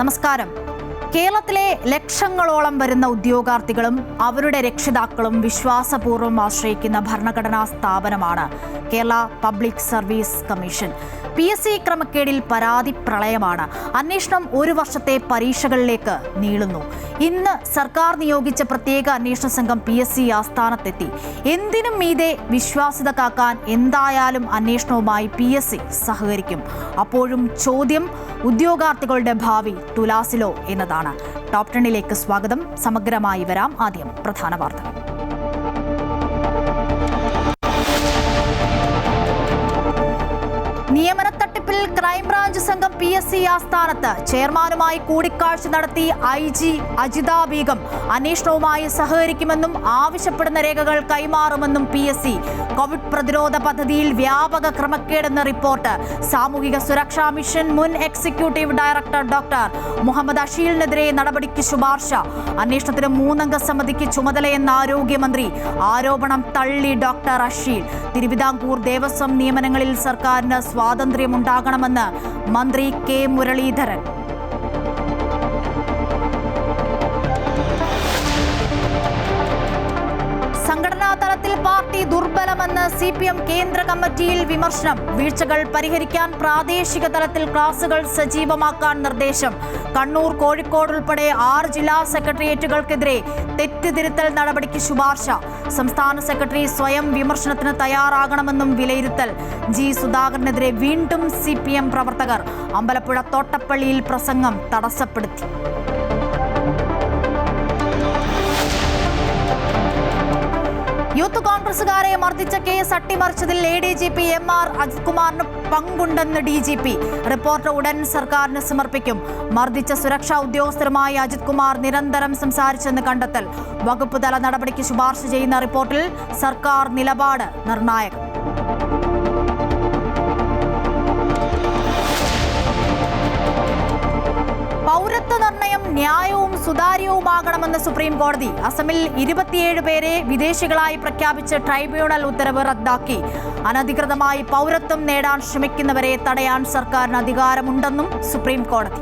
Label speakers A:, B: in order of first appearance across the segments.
A: നമസ്കാരം. കേരളത്തിലെ ലക്ഷങ്ങളോളം വരുന്ന ഉദ്യോഗാർത്ഥികളും അവരുടെ രക്ഷിതാക്കളും വിശ്വാസപൂർവ്വം ആശ്രയിക്കുന്ന ഭരണഘടനാ സ്ഥാപനമാണ് Kerala public service commission. PSC ക്രമക്കേടിൽ പരാതി പ്രളയമാണ്. അന്വേഷണം ഒരു വർഷത്തെ പരീക്ഷകളിലേക്ക് നീളുന്നു. ഇന്ന് സർക്കാർ നിയോഗിച്ച പ്രത്യേക അന്വേഷണ സംഘം PSC ആസ്ഥാനത്തെത്തി. എന്തിനും മീതെ വിശ്വാസ്യത കാക്കാൻ എന്തായാലും അന്വേഷണവുമായി PSC സഹകരിക്കും. അപ്പോഴും ചോദ്യം ഉദ്യോഗാർത്ഥികളുടെ ഭാവി തുലാസിലോ എന്നതാണ്. ടോപ് 10ലേക്ക് സ്വാഗതം. സമഗ്രമായി വരാം. ആദ്യം പ്രധാന വാർത്തകൾ. നിയമന തട്ടിപ്പിൽ ക്രൈംബ്രാഞ്ച് സംഘം PSC ആസ്ഥാനത്ത്. ചെയർമാനുമായി കൂടിക്കാഴ്ച നടത്തി IG അജിത ബീഗം. അന്വേഷണവുമായി സഹകരിക്കുമെന്നും ആവശ്യപ്പെടുന്ന രേഖകൾ കൈമാറുമെന്നും PSC. കോവിഡ് പ്രതിരോധ പദ്ധതിയിൽ വ്യാപക ക്രമക്കേടെന്ന റിപ്പോർട്ട്. സാമൂഹിക സുരക്ഷാ മിഷൻ മുൻ എക്സിക്യൂട്ടീവ് ഡയറക്ടർ ഡോക്ടർ മുഹമ്മദ് അഷീലിനെതിരെ നടപടിക്ക് ശുപാർശ. അന്വേഷണത്തിന് 3 അംഗ സമിതിക്ക് ചുമതലയെന്ന ആരോഗ്യമന്ത്രി. ആരോപണം തള്ളി ഡോക്ടർ അഷീൽ. തിരുവിതാംകൂർ ദേവസ്വം നിയമനങ്ങളിൽ സർക്കാരിന് സ്വാതന്ത്ര്യമുണ്ടാകണമെന്ന് മന്ത്രി K മുരളീധരൻ. സംഘടനാ തലത്തിൽ പാർട്ടി ദുർബലമെന്ന് CPM കേന്ദ്ര കമ്മിറ്റിയിൽ വിമർശനം. വീഴ്ചകൾ പരിഹരിക്കാൻ പ്രാദേശിക തലത്തിൽ ക്ലാസുകൾ സജീവമാക്കാൻ നിർദ്ദേശം. കണ്ണൂർ, കോഴിക്കോട് ഉൾപ്പെടെ 6 ജില്ലാ സെക്രട്ടേറിയറ്റുകൾക്കെതിരെ തെറ്റുതിരുത്തൽ നടപടിക്ക് ശുപാർശ. സംസ്ഥാന സെക്രട്ടറി സ്വയം വിമർശനത്തിന് തയ്യാറാകണമെന്നും വിലയിരുത്തൽ. G സുധാകരനെതിരെ വീണ്ടും CPM പ്രവർത്തകർ. അമ്പലപ്പുഴ തോട്ടപ്പള്ളിയിൽ പ്രസംഗം തടസ്സപ്പെടുത്തി. യൂത്ത് കോൺഗ്രസുകാരെ മർദ്ദിച്ച കേസ് അട്ടിമറിച്ചതിൽ ADGP MR അജിത് കുമാറിന് പങ്കുണ്ടെന്ന് DGP. റിപ്പോർട്ട് ഉടൻ സർക്കാരിന് സമർപ്പിക്കും. മർദ്ദിച്ച സുരക്ഷാ ഉദ്യോഗസ്ഥരുമായി അജിത് കുമാർ നിരന്തരം സംസാരിച്ചെന്ന് കണ്ടെത്തൽ. വകുപ്പ് തല നടപടിക്ക് ശുപാർശ ചെയ്യുന്ന റിപ്പോർട്ടിൽ സർക്കാർ നിലപാട് നിർണായകം. പൗരത്വ നിർണയം ന്യായവും സുതാര്യവുമാകണമെന്ന് സുപ്രീം കോടതി. അസമിൽ 27 പേരെ വിദേശികളായി പ്രഖ്യാപിച്ച് ട്രൈബ്യൂണൽ ഉത്തരവ് റദ്ദാക്കി. അനധികൃതമായി പൗരത്വം നേടാൻ ശ്രമിക്കുന്നവരെ തടയാൻ സർക്കാരിന് അധികാരമുണ്ടെന്നും സുപ്രീം കോടതി.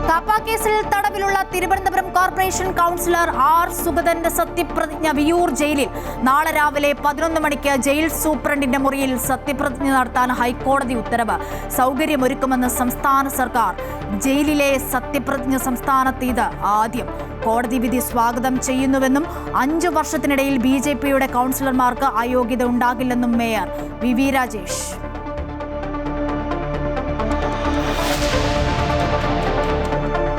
A: കാപ്പ കേസിൽ തടവിലുള്ള തിരുവനന്തപുരം കോർപ്പറേഷൻ കൗൺസിലർ R സുഗതന്റെ സത്യപ്രതിജ്ഞ വിയൂർ ജയിലിൽ. നാളെ രാവിലെ 11 മണിക്ക് ജയിൽ സൂപ്രണ്ടിന്റെ മുറിയിൽ സത്യപ്രതിജ്ഞ നടത്താൻ ഹൈക്കോടതി ഉത്തരവ്. സൗകര്യമൊരുക്കുമെന്ന് സംസ്ഥാന സർക്കാർ. ജയിലിലെ സത്യപ്രതിജ്ഞ സംസ്ഥാനത്ത് ഇത് ആദ്യം. കോടതി വിധി സ്വാഗതം ചെയ്യുന്നുവെന്നും 5 വർഷത്തിനിടയിൽ BJPയുടെ കൗൺസിലർമാർക്ക് അയോഗ്യത ഉണ്ടാകില്ലെന്നും മേയർ VV രാജേഷ്.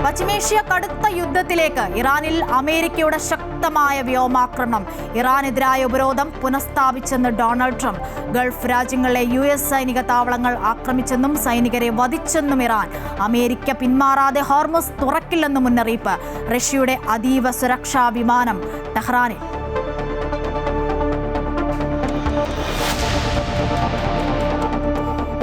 A: പശ്ചിമേഷ്യ കടുത്ത യുദ്ധത്തിലേക്ക്. ഇറാനിൽ അമേരിക്കയുടെ ശക്തമായ വ്യോമാക്രമണം. ഇറാനെതിരായ ഉപരോധം പുനഃസ്ഥാപിച്ചെന്ന് ഡൊണാൾഡ് ട്രംപ്. ഗൾഫ് രാജ്യങ്ങളിലെ US സൈനിക താവളങ്ങൾ ആക്രമിച്ചെന്നും സൈനികരെ വധിച്ചെന്നും ഇറാൻ. അമേരിക്ക പിന്മാറാതെ ഹോർമുസ് തുറക്കില്ലെന്നും മുന്നറിയിപ്പ്. റഷ്യയുടെ അതീവ സുരക്ഷാ വിമാനം ടെഹ്റാനിൽ.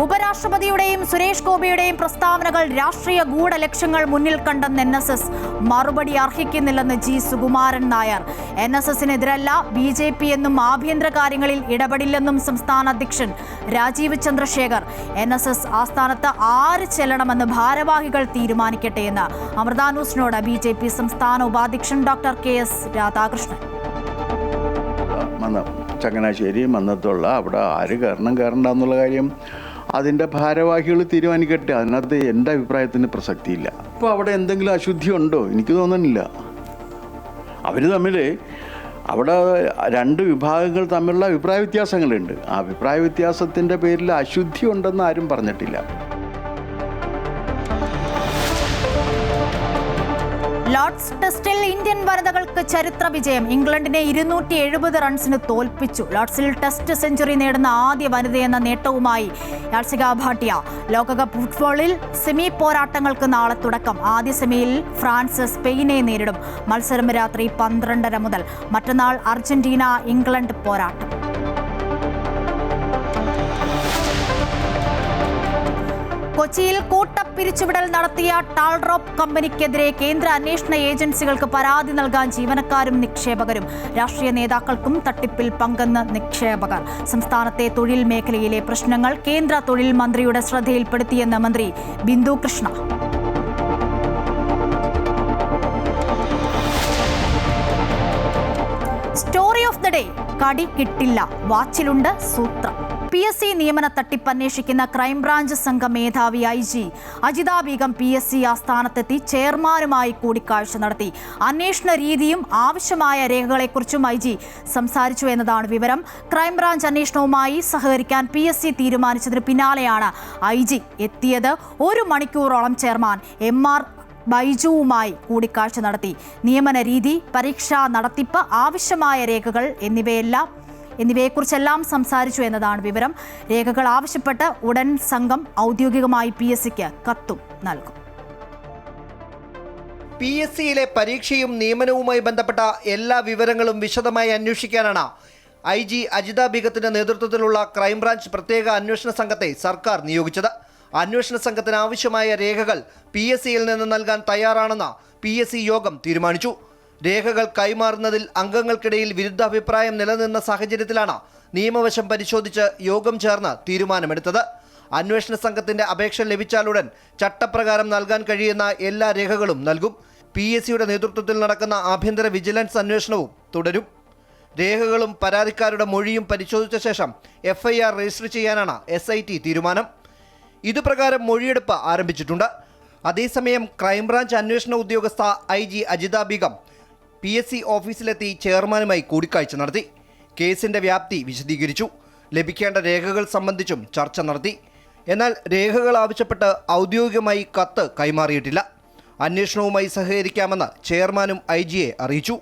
A: ഉപരാഷ്ട്രപതിയുടെയും സുരേഷ് ഗോപിയുടെയും പ്രസ്താവനകൾ രാഷ്ട്രീയ ഗൂഢലക്ഷ്യങ്ങൾ മുന്നിൽ കണ്ടെന്ന് NSS. മറുപടി അർഹിക്കുന്നില്ലെന്ന് G സുകുമാരൻ നായർ. NSSനെതിരല്ല BJP എന്നും ആഭ്യന്തര കാര്യങ്ങളിൽ ഇടപെടില്ലെന്നും സംസ്ഥാന അധ്യക്ഷൻ രാജീവ് ചന്ദ്രശേഖർ. NSS ആസ്ഥാനത്ത് ആര് ചെല്ലണമെന്ന് ഭാരവാഹികൾ തീരുമാനിക്കട്ടെ എന്ന് അമൃത ന്യൂസിനോട് BJP സംസ്ഥാന ഉപാധ്യക്ഷൻ ഡോക്ടർ KS രാധാകൃഷ്ണൻ.
B: ചങ്ങനാശ്ശേരി മന്നത്തുള്ള അവിടെ ആര് കയറണ്ടെന്നുള്ള കാര്യം അതിൻ്റെ ഭാരവാഹികൾ തീരുമാനിക്കട്ടെ. അതിനകത്ത് എൻ്റെ അഭിപ്രായത്തിന് പ്രസക്തിയില്ല. ഇപ്പോൾ അവിടെ എന്തെങ്കിലും അശുദ്ധി ഉണ്ടോ? എനിക്ക് തോന്നുന്നില്ല. അവർ തമ്മിൽ അവിടെ 2 വിഭാഗങ്ങൾ തമ്മിലുള്ള അഭിപ്രായ വ്യത്യാസങ്ങളുണ്ട്. ആ അഭിപ്രായ വ്യത്യാസത്തിൻ്റെ പേരിൽ അശുദ്ധി ഉണ്ടെന്ന് ആരും പറഞ്ഞിട്ടില്ല.
A: ലോർഡ്സ് ടെസ്റ്റിൽ ഇന്ത്യൻ വനിതകൾക്ക് ചരിത്ര വിജയം. ഇംഗ്ലണ്ടിനെ 270 റൺസിന് തോൽപ്പിച്ചു. ലോർഡ്സിൽ ടെസ്റ്റ് സെഞ്ചുറി നേടുന്ന ആദ്യ വനിതയെന്ന നേട്ടവുമായി യാസിക ഭാട്ടിയ. ലോകകപ്പ് ഫുട്ബോളിൽ സെമി പോരാട്ടങ്ങൾക്ക് നാളെ തുടക്കം. ആദ്യ സെമിയിൽ ഫ്രാൻസ് സ്പെയിനെ നേരിടും. മത്സരം രാത്രി 12:30 മുതൽ. മറ്റന്നാൾ അർജന്റീന ഇംഗ്ലണ്ട് പോരാട്ടം. കൊച്ചിയിൽ കൂട്ടപ്പിരിച്ചുവിടൽ നടത്തിയ ടാൾഡ്രോപ്പ് കമ്പനിക്കെതിരെ കേന്ദ്ര അന്വേഷണ ഏജൻസികൾക്ക് പരാതി നൽകാൻ ജീവനക്കാരും നിക്ഷേപകരും. രാഷ്ട്രീയ നേതാക്കൾക്കും തട്ടിപ്പിൽ പങ്കെന്ന് നിക്ഷേപകർ. സംസ്ഥാനത്തെ തൊഴിൽ മേഖലയിലെ പ്രശ്നങ്ങൾ കേന്ദ്ര തൊഴിൽ മന്ത്രിയുടെ ശ്രദ്ധയിൽപ്പെടുത്തിയെന്ന് മന്ത്രി Bindu Krishna. Story of the day: കടി കിട്ടില്ല, വാച്ചിലുണ്ട് സൂത്രം. PSC നിയമന തട്ടിപ്പ് അന്വേഷിക്കുന്ന ക്രൈംബ്രാഞ്ച് സംഘം മേധാവി IG അജിത ബീഗം PSC ആസ്ഥാനത്തെത്തി ചെയർമാനുമായി കൂടിക്കാഴ്ച നടത്തി. അന്വേഷണ രീതിയും ആവശ്യമായ രേഖകളെക്കുറിച്ചും IG സംസാരിച്ചു എന്നതാണ് വിവരം. ക്രൈംബ്രാഞ്ച് അന്വേഷണവുമായി സഹകരിക്കാൻ PSC തീരുമാനിച്ചതിന് പിന്നാലെയാണ് IG എത്തിയത്. 1 മണിക്കൂറോളം ചെയർമാൻ MR ബൈജുവുമായി കൂടിക്കാഴ്ച നടത്തി. നിയമന രീതി, പരീക്ഷാ നടത്തിപ്പ്, ആവശ്യമായ രേഖകൾ എന്നിവയെക്കുറിച്ചെല്ലാം സംസാരിച്ചു എന്നതാണ് വിവരം. രേഖകൾ ആവശ്യപ്പെട്ട് ഉടൻ സംഘം ഔദ്യോഗികമായി PSCക്ക് കത്തും നൽകും.
C: PSCയിലെ പരീക്ഷയും നിയമനവുമായി ബന്ധപ്പെട്ട എല്ലാ വിവരങ്ങളും വിശദമായി അന്വേഷിക്കാനാണ് IG അജിത ബീഗത്തിന്റെ നേതൃത്വത്തിലുള്ള ക്രൈംബ്രാഞ്ച് പ്രത്യേക അന്വേഷണ സംഘത്തെ സർക്കാർ നിയോഗിച്ചത്. അന്വേഷണ സംഘത്തിന് ആവശ്യമായ രേഖകൾ PSCയിൽ നിന്ന് നൽകാൻ തയ്യാറാണെന്ന് PSC യോഗം തീരുമാനിച്ചു. രേഖകൾ കൈമാറുന്നതിൽ അംഗങ്ങൾക്കിടയിൽ വിരുദ്ധാഭിപ്രായം നിലനിന്ന സാഹചര്യത്തിലാണ് നിയമവശം പരിശോധിച്ച് യോഗം ചേർന്ന് തീരുമാനമെടുത്തത്. അന്വേഷണ സംഘത്തിന്റെ അപേക്ഷ ലഭിച്ചാലുടൻ ചട്ടപ്രകാരം നൽകാൻ കഴിയുന്ന എല്ലാ രേഖകളും നൽകും. PSCയുടെ നേതൃത്വത്തിൽ നടക്കുന്ന ആഭ്യന്തര വിജിലൻസ് അന്വേഷണവും തുടരും. രേഖകളും പരാതിക്കാരുടെ മൊഴിയും പരിശോധിച്ച ശേഷം FIR രജിസ്റ്റർ ചെയ്യാനാണ് SIT തീരുമാനം. ഇതുപ്രകാരം മൊഴിയെടുപ്പ് ആരംഭിച്ചിട്ടുണ്ട്. അതേസമയം ക്രൈംബ്രാഞ്ച് അന്വേഷണ ഉദ്യോഗസ്ഥ IG അജിത ബീഗം PSC ഓഫീസിലെത്തി ചെയർമാനുമായി കൂടിക്കാഴ്ച നടത്തി. കേസിന്റെ വ്യാപ്തി വിശദീകരിച്ചു. ലഭിക്കേണ്ട രേഖകൾ സംബന്ധിച്ചും ചർച്ച നടത്തി. എന്നാൽ രേഖകൾ ആവശ്യപ്പെട്ട് ഔദ്യോഗികമായി കത്ത് കൈമാറിയിട്ടില്ല. അന്വേഷണവുമായി സഹകരിക്കാമെന്ന് ചെയർമാനും IGയെ അറിയിച്ചു.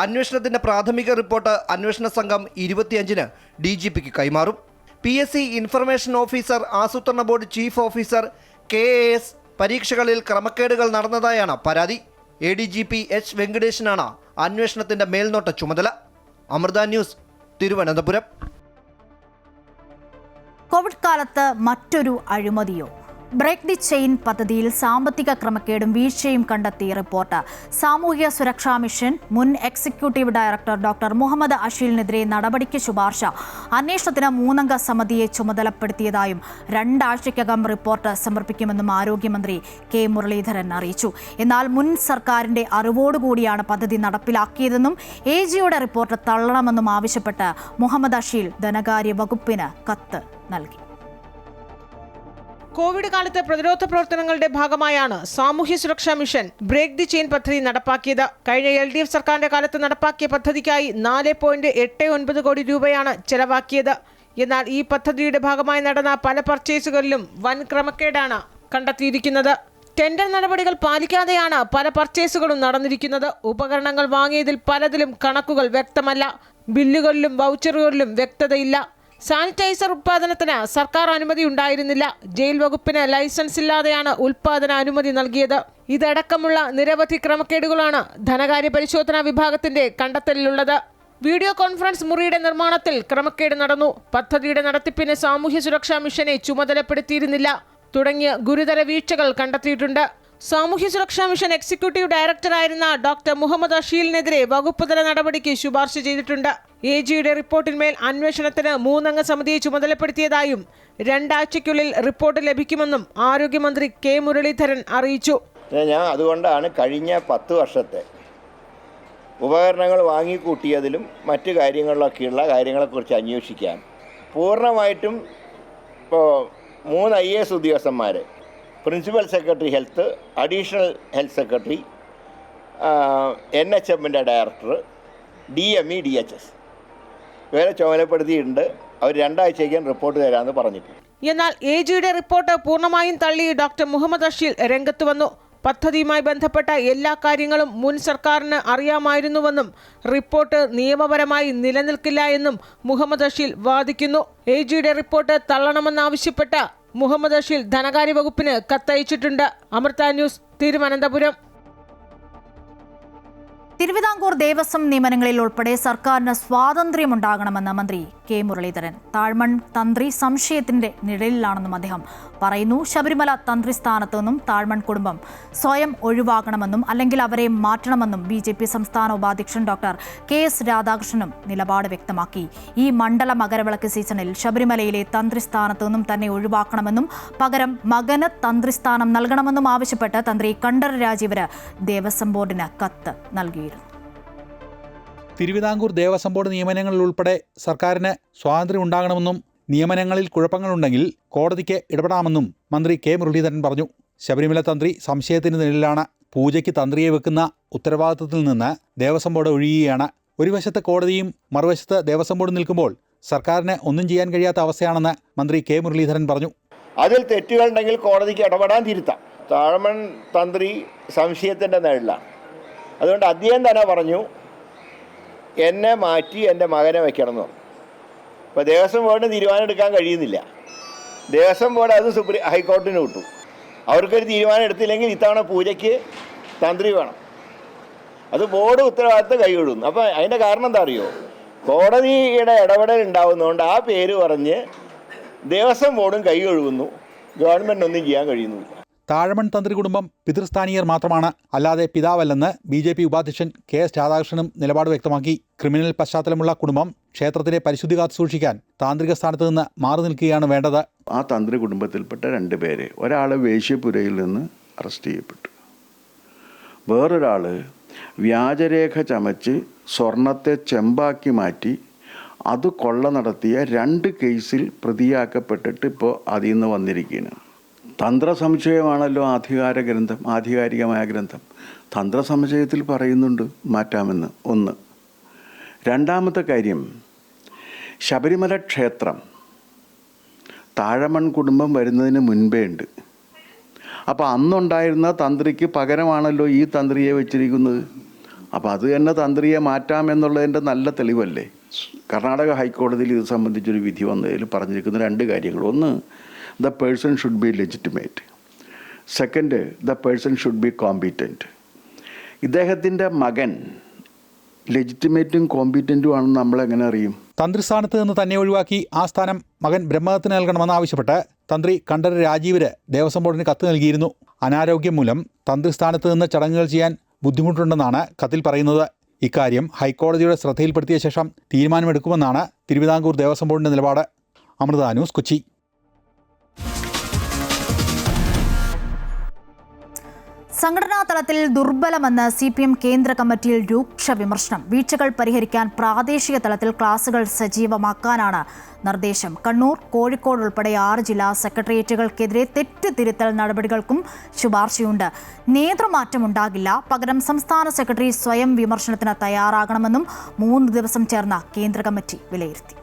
C: അന്വേഷണത്തിന്റെ പ്രാഥമിക റിപ്പോർട്ട് അന്വേഷണ സംഘം 25-ന് DGPക്ക് കൈമാറും. PSC ഇൻഫർമേഷൻ ഓഫീസർ, ആസൂത്രണ ബോർഡ് ചീഫ് ഓഫീസർ, KAS പരീക്ഷകളിൽ ക്രമക്കേടുകൾ നടന്നതായാണ് പരാതി. ADGP H വെങ്കടേശനാണ് അന്വേഷണത്തിന്റെ മേൽനോട്ട ചുമതല. അമൃത ന്യൂസ്, തിരുവനന്തപുരം.
A: കോവിഡ് കാലത്ത് മറ്റൊരു അഴിമതിയോ? ബ്രേക്ക് ദി ചെയിൻ പദ്ധതിയിൽ സാമ്പത്തിക ക്രമക്കേടും വീഴ്ചയും കണ്ടെത്തി റിപ്പോർട്ട്. സാമൂഹ്യ സുരക്ഷാ മിഷൻ മുൻ എക്സിക്യൂട്ടീവ് ഡയറക്ടർ ഡോക്ടർ മുഹമ്മദ് അഷീലിനെതിരെ നടപടിക്ക് ശുപാർശ. അന്വേഷണത്തിന് 3-അംഗ സമിതിയെ ചുമതലപ്പെടുത്തിയതായും 2 ആഴ്ചയ്ക്കകം റിപ്പോർട്ട് സമർപ്പിക്കുമെന്നും ആരോഗ്യമന്ത്രി K മുരളീധരൻ അറിയിച്ചു. എന്നാൽ മുൻ സർക്കാരിന്റെ അറിവോടുകൂടിയാണ് പദ്ധതി നടപ്പിലാക്കിയതെന്നും AGയുടെ റിപ്പോർട്ട് തള്ളണമെന്നും ആവശ്യപ്പെട്ട് മുഹമ്മദ് അഷീൽ ധനകാര്യ വകുപ്പിന് കത്ത് നൽകി.
D: കോവിഡ് കാലത്ത് പ്രതിരോധ പ്രവർത്തനങ്ങളുടെ ഭാഗമായാണ് സാമൂഹ്യ സുരക്ഷാ മിഷൻ ബ്രേക്ക് ദി ചെയിൻ പദ്ധതി നടപ്പാക്കിയത്. കഴിഞ്ഞ LDF സർക്കാരിന്റെ കാലത്ത് നടപ്പാക്കിയ പദ്ധതിക്കായി 4.89 കോടി രൂപയാണ് ചെലവാക്കിയത്. എന്നാൽ ഈ പദ്ധതിയുടെ ഭാഗമായി നടന്ന പല പർച്ചേസുകളിലും വൻ ക്രമക്കേടാണ് കണ്ടെത്തിയിരിക്കുന്നത്. ടെൻഡർ നടപടികൾ പാലിക്കാതെയാണ് പല പർച്ചേസുകളും നടന്നിരിക്കുന്നത്. ഉപകരണങ്ങൾ വാങ്ങിയതിൽ പലതിലും കണക്കുകൾ വ്യക്തമല്ല. ബില്ലുകളിലും വൗച്ചറുകളിലും വ്യക്തതയില്ല. സാനിറ്റൈസർ ഉത്പാദനത്തിന് സർക്കാർ അനുമതി ഉണ്ടായിരുന്നില്ല. ജയിൽ വകുപ്പിന് ലൈസൻസ് ഇല്ലാതെയാണ് ഉൽപാദന അനുമതി നൽകിയത്. ഇതടക്കമുള്ള നിരവധി ക്രമക്കേടുകളാണ് ധനകാര്യ പരിശോധനാ വിഭാഗത്തിന്റെ കണ്ടെത്തലിലുള്ളത്. വീഡിയോ കോൺഫറൻസ് മുറിയുടെ നിർമ്മാണത്തിൽ ക്രമക്കേട് നടന്നു. പദ്ധതിയുടെ നടത്തിപ്പിന് സാമൂഹ്യ സുരക്ഷാ മിഷനെ ചുമതലപ്പെടുത്തിയിരുന്നില്ല തുടങ്ങിയ ഗുരുതര വീഴ്ചകൾ കണ്ടെത്തിയിട്ടുണ്ട്. സാമൂഹ്യ സുരക്ഷാ മിഷൻ എക്സിക്യൂട്ടീവ് ഡയറക്ടറായിരുന്ന ഡോക്ടർ മുഹമ്മദ് അഷീലിനെതിരെ വകുപ്പുതല നടപടിക്ക് ശുപാർശ ചെയ്തിട്ടുണ്ട്. AGയുടെ റിപ്പോർട്ടിന്മേൽ അന്വേഷണത്തിന് 3-അംഗ സമിതിയെ ചുമതലപ്പെടുത്തിയതായും 2 ആഴ്ചയ്ക്കുള്ളിൽ റിപ്പോർട്ട് ലഭിക്കുമെന്നും ആരോഗ്യമന്ത്രി K മുരളീധരൻ അറിയിച്ചു.
E: അതുകൊണ്ടാണ് കഴിഞ്ഞ 10 വർഷത്തെ ഉപകരണങ്ങൾ വാങ്ങിക്കൂട്ടിയതിലും മറ്റു കാര്യങ്ങളിലൊക്കെയുള്ള കാര്യങ്ങളെക്കുറിച്ച് അന്വേഷിക്കാൻ പൂർണ്ണമായിട്ടും ഇപ്പോൾ 3 IAS ഉദ്യോഗസ്ഥന്മാർ, principal secretary health, additional health secretary, NHMന്റെ ഡയറക്ടർ, DME, DHS ഇവരെ ചുമതലപ്പെടുത്തിയിട്ടുണ്ട്. അവർ 2 ആഴ്ചയ്ക്കും റിപ്പോർട്ട് തരാമെന്ന് പറഞ്ഞിട്ടുണ്ട്.
D: എന്നാൽ AGയുടെ റിപ്പോർട്ട് പൂർണ്ണമായും തള്ളി ഡോക്ടർ മുഹമ്മദ് അഷീൽ രംഗത്ത് വന്നു. പദ്ധതിയുമായി ബന്ധപ്പെട്ട എല്ലാ കാര്യങ്ങളും മുൻ സർക്കാരിന് അറിയാമായിരുന്നുവെന്നും റിപ്പോർട്ട് നിയമപരമായി നിലനിൽക്കില്ല എന്നും മുഹമ്മദ് അഷീൽ വാദിക്കുന്നു. AGയുടെ റിപ്പോർട്ട് തള്ളണമെന്നാവശ്യപ്പെട്ട മുഹമ്മദ് അഷീൽ ധനകാര്യ വകുപ്പിന് കത്തയച്ചിട്ടുണ്ട്. അമൃത ന്യൂസ്, തിരുവനന്തപുരം.
A: തിരുവിതാംകൂർ ദേവസ്വം നിയമനങ്ങളിൽ ഉൾപ്പെടെ സർക്കാരിന് സ്വാതന്ത്ര്യമുണ്ടാകണമെന്ന് മന്ത്രി കെ മുരളീധരൻ. താഴ്മൺ തന്ത്രി സംശയത്തിന്റെ നിഴലിലാണെന്നും അദ്ദേഹം പറയുന്നു. ശബരിമല തന്ത്രി സ്ഥാനത്തു നിന്നും താഴ്മൺ കുടുംബം സ്വയം ഒഴിവാക്കണമെന്നും അല്ലെങ്കിൽ അവരെ മാറ്റണമെന്നും BJP സംസ്ഥാന ഉപാധ്യക്ഷൻ ഡോക്ടർ KS രാധാകൃഷ്ണനും നിലപാട് വ്യക്തമാക്കി. ഈ മണ്ഡല മകരവിളക്ക് സീസണിൽ ശബരിമലയിലെ തന്ത്രി സ്ഥാനത്തു നിന്നും തന്നെ ഒഴിവാക്കണമെന്നും പകരം മകന് തന്ത്രിസ്ഥാനം നൽകണമെന്നും ആവശ്യപ്പെട്ട് തന്ത്രി കണ്ഠരര് രാജീവര് ദേവസ്വം ബോർഡിന് കത്ത് നൽകിയിരുന്നു.
F: തിരുവിതാംകൂർ ദേവസ്വം ബോർഡ് നിയമനങ്ങളിൽ ഉൾപ്പെടെ സർക്കാരിന് സ്വാതന്ത്ര്യം ഉണ്ടാകണമെന്നും നിയമനങ്ങളിൽ കുഴപ്പങ്ങളുണ്ടെങ്കിൽ കോടതിക്ക് ഇടപെടാമെന്നും മന്ത്രി കെ മുരളീധരൻ പറഞ്ഞു. ശബരിമല തന്ത്രി സംശയത്തിന് നിഴലിലാണ്. പൂജയ്ക്ക് തന്ത്രിയെ വെക്കുന്ന ഉത്തരവാദിത്തത്തിൽ നിന്ന് ദേവസ്വം ബോർഡ് ഒഴിയുകയാണ്. ഒരു വശത്ത് കോടതിയും മറുവശത്ത് ദേവസ്വം ബോർഡ് നിൽക്കുമ്പോൾ സർക്കാരിന് ഒന്നും ചെയ്യാൻ കഴിയാത്ത അവസ്ഥയാണെന്ന് മന്ത്രി കെ മുരളീധരൻ പറഞ്ഞു.
E: അതിൽ തെറ്റുകളുണ്ടെങ്കിൽ കോടതിക്ക് ഇടപെടാൻ തിരുത്താം. താഴ്മൺ തന്ത്രി സംശയത്തിൻ്റെ നിഴലിലാണ്. അതുകൊണ്ട് അദ്ദേഹം തന്നെ പറഞ്ഞു, എന്നെ മാറ്റി എൻ്റെ മകനെ വയ്ക്കണം എന്ന് പറഞ്ഞു. അപ്പോൾ ദേവസ്വം ബോർഡിന് തീരുമാനം എടുക്കാൻ കഴിയുന്നില്ല. ദേവസ്വം ബോർഡ് അത് ഹൈക്കോടതിന് വിട്ടു. അവർക്കൊരു തീരുമാനം എടുത്തില്ലെങ്കിൽ ഇത്തവണ പൂജയ്ക്ക് തന്ത്രി വേണം. അത് ബോർഡ് ഉത്തരവാദിത്തം കൈകൊള്ളുന്നു. അപ്പോൾ അതിൻ്റെ കാരണം എന്താ അറിയോ? കോടതിയുടെ ഇടപെടൽ ഉണ്ടാവുന്നതുകൊണ്ട് ആ പേര് പറഞ്ഞ് ദേവസ്വം ബോർഡും കൈ കഴുകുന്നു. ഗവൺമെൻറ് ഒന്നും ചെയ്യാൻ കഴിയുന്നില്ല.
F: താഴ്മൺ തന്ത്രി കുടുംബം പിതൃസ്ഥാനീയർ മാത്രമാണ്, അല്ലാതെ പിതാവല്ലെന്ന് BJP ഉപാധ്യക്ഷൻ KS രാധാകൃഷ്ണനും നിലപാട് വ്യക്തമാക്കി. ക്രിമിനൽ പശ്ചാത്തലമുള്ള കുടുംബം ക്ഷേത്രത്തിലെ പരിശുദ്ധി കാത്തു സൂക്ഷിക്കാൻ താന്ത്രിക സ്ഥാനത്ത് നിന്ന് മാറി നിൽക്കുകയാണ് വേണ്ടത്.
B: ആ തന്ത്രി കുടുംബത്തിൽപ്പെട്ട 2 പേരെ, ഒരാൾ വേശ്യപുരയിൽ നിന്ന് അറസ്റ്റ് ചെയ്യപ്പെട്ടു, വേറൊരാൾ വ്യാജരേഖ ചമച്ച് സ്വർണത്തെ ചെമ്പാക്കി മാറ്റി അത് കൊള്ള നടത്തിയ 2 കേസിൽ പ്രതിയാക്കപ്പെട്ടിട്ട് ഇപ്പോൾ അതിൽ നിന്ന് വന്നിരിക്കുകയാണ്. തന്ത്രസംശയമാണല്ലോ ആധികാരികമായ ഗ്രന്ഥം. തന്ത്രസംശയത്തിൽ പറയുന്നുണ്ട് മാറ്റാമെന്ന്. ഒന്ന്. രണ്ടാമത്തെ കാര്യം, ശബരിമല ക്ഷേത്രം താഴമൺ കുടുംബം വരുന്നതിന് മുൻപേ ഉണ്ട്. അപ്പോൾ അന്നുണ്ടായിരുന്ന തന്ത്രിക്ക് പകരമാണല്ലോ ഈ തന്ത്രിയെ വെച്ചിരിക്കുന്നത്. അപ്പോൾ അത് തന്നെ തന്ത്രിയെ മാറ്റാമെന്നുള്ളതിൻ്റെ നല്ല തെളിവല്ലേ? കർണാടക ഹൈക്കോടതിയിൽ ഇത് സംബന്ധിച്ചൊരു വിധി വന്നതിൽ പറഞ്ഞിരിക്കുന്ന 2 കാര്യങ്ങൾ. ഒന്ന്, the person should be legitimate. Second, the person should be competent. ഇദ്ദേഹത്തിൻ്റെ മകൻ ലെജിറ്റിമേറ്റും കോമ്പീറ്റൻറ്റും ആണെന്ന് നമ്മളെങ്ങനെ അറിയും?
F: തന്ത്രിസ്ഥാനത്ത് നിന്ന് തന്നെ ഒഴിവാക്കി ആ സ്ഥാനം മകൻ ബ്രഹ്മദത്തിന് നൽകണമെന്ന് ആവശ്യപ്പെട്ട് തന്ത്രി കണ്ഠരര് രാജീവര് ദേവസ്വം ബോർഡിന് കത്ത് നൽകിയിരുന്നു. അനാരോഗ്യം മൂലം തന്ത്രിസ്ഥാനത്ത് നിന്ന് ചടങ്ങുകൾ ചെയ്യാൻ ബുദ്ധിമുട്ടുണ്ടെന്നാണ് കത്തിൽ പറയുന്നത്. ഇക്കാര്യം ഹൈക്കോടതിയുടെ ശ്രദ്ധയിൽപ്പെടുത്തിയ ശേഷം തീരുമാനമെടുക്കുമെന്നാണ് തിരുവിതാംകൂർ ദേവസ്വം ബോർഡിൻ്റെ നിലപാട്. അമൃത ന്യൂസ്, കൊച്ചി.
A: സംഘടനാ തലത്തിൽ ദുർബലമെന്ന് CPM കേന്ദ്ര കമ്മിറ്റിയിൽ രൂക്ഷ വിമർശനം. വീഴ്ചകൾ പരിഹരിക്കാൻ പ്രാദേശിക തലത്തിൽ ക്ലാസുകൾ സജീവമാക്കാനാണ് നിർദ്ദേശം. കണ്ണൂർ, കോഴിക്കോട് ഉൾപ്പെടെ 6 ജില്ലാ സെക്രട്ടേറിയറ്റുകൾക്കെതിരെ തെറ്റുതിരുത്തൽ നടപടികൾക്കും ശുപാർശയുണ്ട്. നേതൃമാറ്റമുണ്ടാകില്ല, പകരം സംസ്ഥാന സെക്രട്ടറി സ്വയം വിമർശനത്തിന് തയ്യാറാകണമെന്നും 3 ദിവസം ചേർന്ന കേന്ദ്ര കമ്മിറ്റി വിലയിരുത്തി.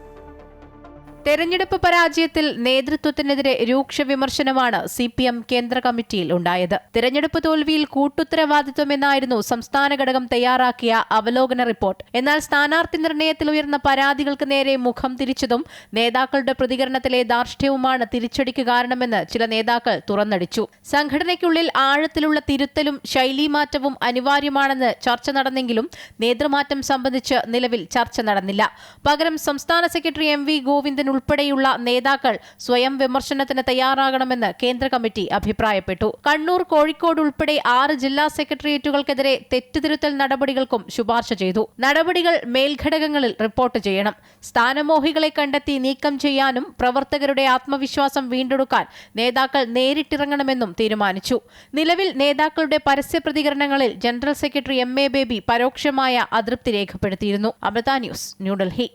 G: തെരഞ്ഞെടുപ്പ് പരാജയത്തിൽ നേതൃത്വത്തിനെതിരെ രൂക്ഷ വിമർശനമാണ് CPM കേന്ദ്ര കമ്മിറ്റിയിൽ ഉണ്ടായത്. തെരഞ്ഞെടുപ്പ് തോൽവിയിൽ കൂട്ടുത്തരവാദിത്വമെന്നായിരുന്നു സംസ്ഥാന ഘടകം തയ്യാറാക്കിയ അവലോകന റിപ്പോർട്ട്. എന്നാൽ സ്ഥാനാർത്ഥി നിർണയത്തിൽ ഉയർന്ന പരാതികൾക്ക് നേരെ മുഖം തിരിച്ചതും നേതാക്കളുടെ പ്രതികരണത്തിലെ ധാർഷ്ട്യവുമാണ് തിരിച്ചടിക്ക് കാരണമെന്ന് ചില നേതാക്കൾ തുറന്നടിച്ചു. സംഘടനയ്ക്കുള്ളിൽ ആഴത്തിലുള്ള തിരുത്തലും ശൈലീമാറ്റവും അനിവാര്യമാണെന്ന് ചർച്ച നടന്നെങ്കിലും നേതൃമാറ്റം സംബന്ധിച്ച് നിലവിൽ ചർച്ച നടന്നില്ല. പകരം സംസ്ഥാന സെക്രട്ടറി MV ഗോവിന്ദൻ ഉൾപ്പെടെയുള്ള നേതാക്കൾ സ്വയം വിമർശനത്തിന് തയ്യാറാകണമെന്ന് കേന്ദ്ര കമ്മിറ്റി അഭിപ്രായപ്പെട്ടു. കണ്ണൂർ, കോഴിക്കോട് ഉൾപ്പെടെ 6 ജില്ലാ സെക്രട്ടേറിയറ്റുകൾക്കെതിരെ തെറ്റുതിരുത്തൽ നടപടികൾക്കും ശുപാർശ ചെയ്തു. നടപടികൾ മേൽഘടകങ്ങളിൽ റിപ്പോർട്ട് ചെയ്യണം. സ്ഥാനമോഹികളെ കണ്ടെത്തി നീക്കം ചെയ്യാനും പ്രവർത്തകരുടെ ആത്മവിശ്വാസം വീണ്ടെടുക്കാൻ നേതാക്കൾ നേരിട്ടിറങ്ങണമെന്നും തീരുമാനിച്ചു. നിലവിൽ നേതാക്കളുടെ പരസ്യ പ്രതികരണങ്ങളിൽ ജനറൽ സെക്രട്ടറി MA ബേബി പരോക്ഷമായ അതൃപ്തി രേഖപ്പെടുത്തിയിരുന്നു. അമൃത ന്യൂസ്, ന്യൂഡൽഹി.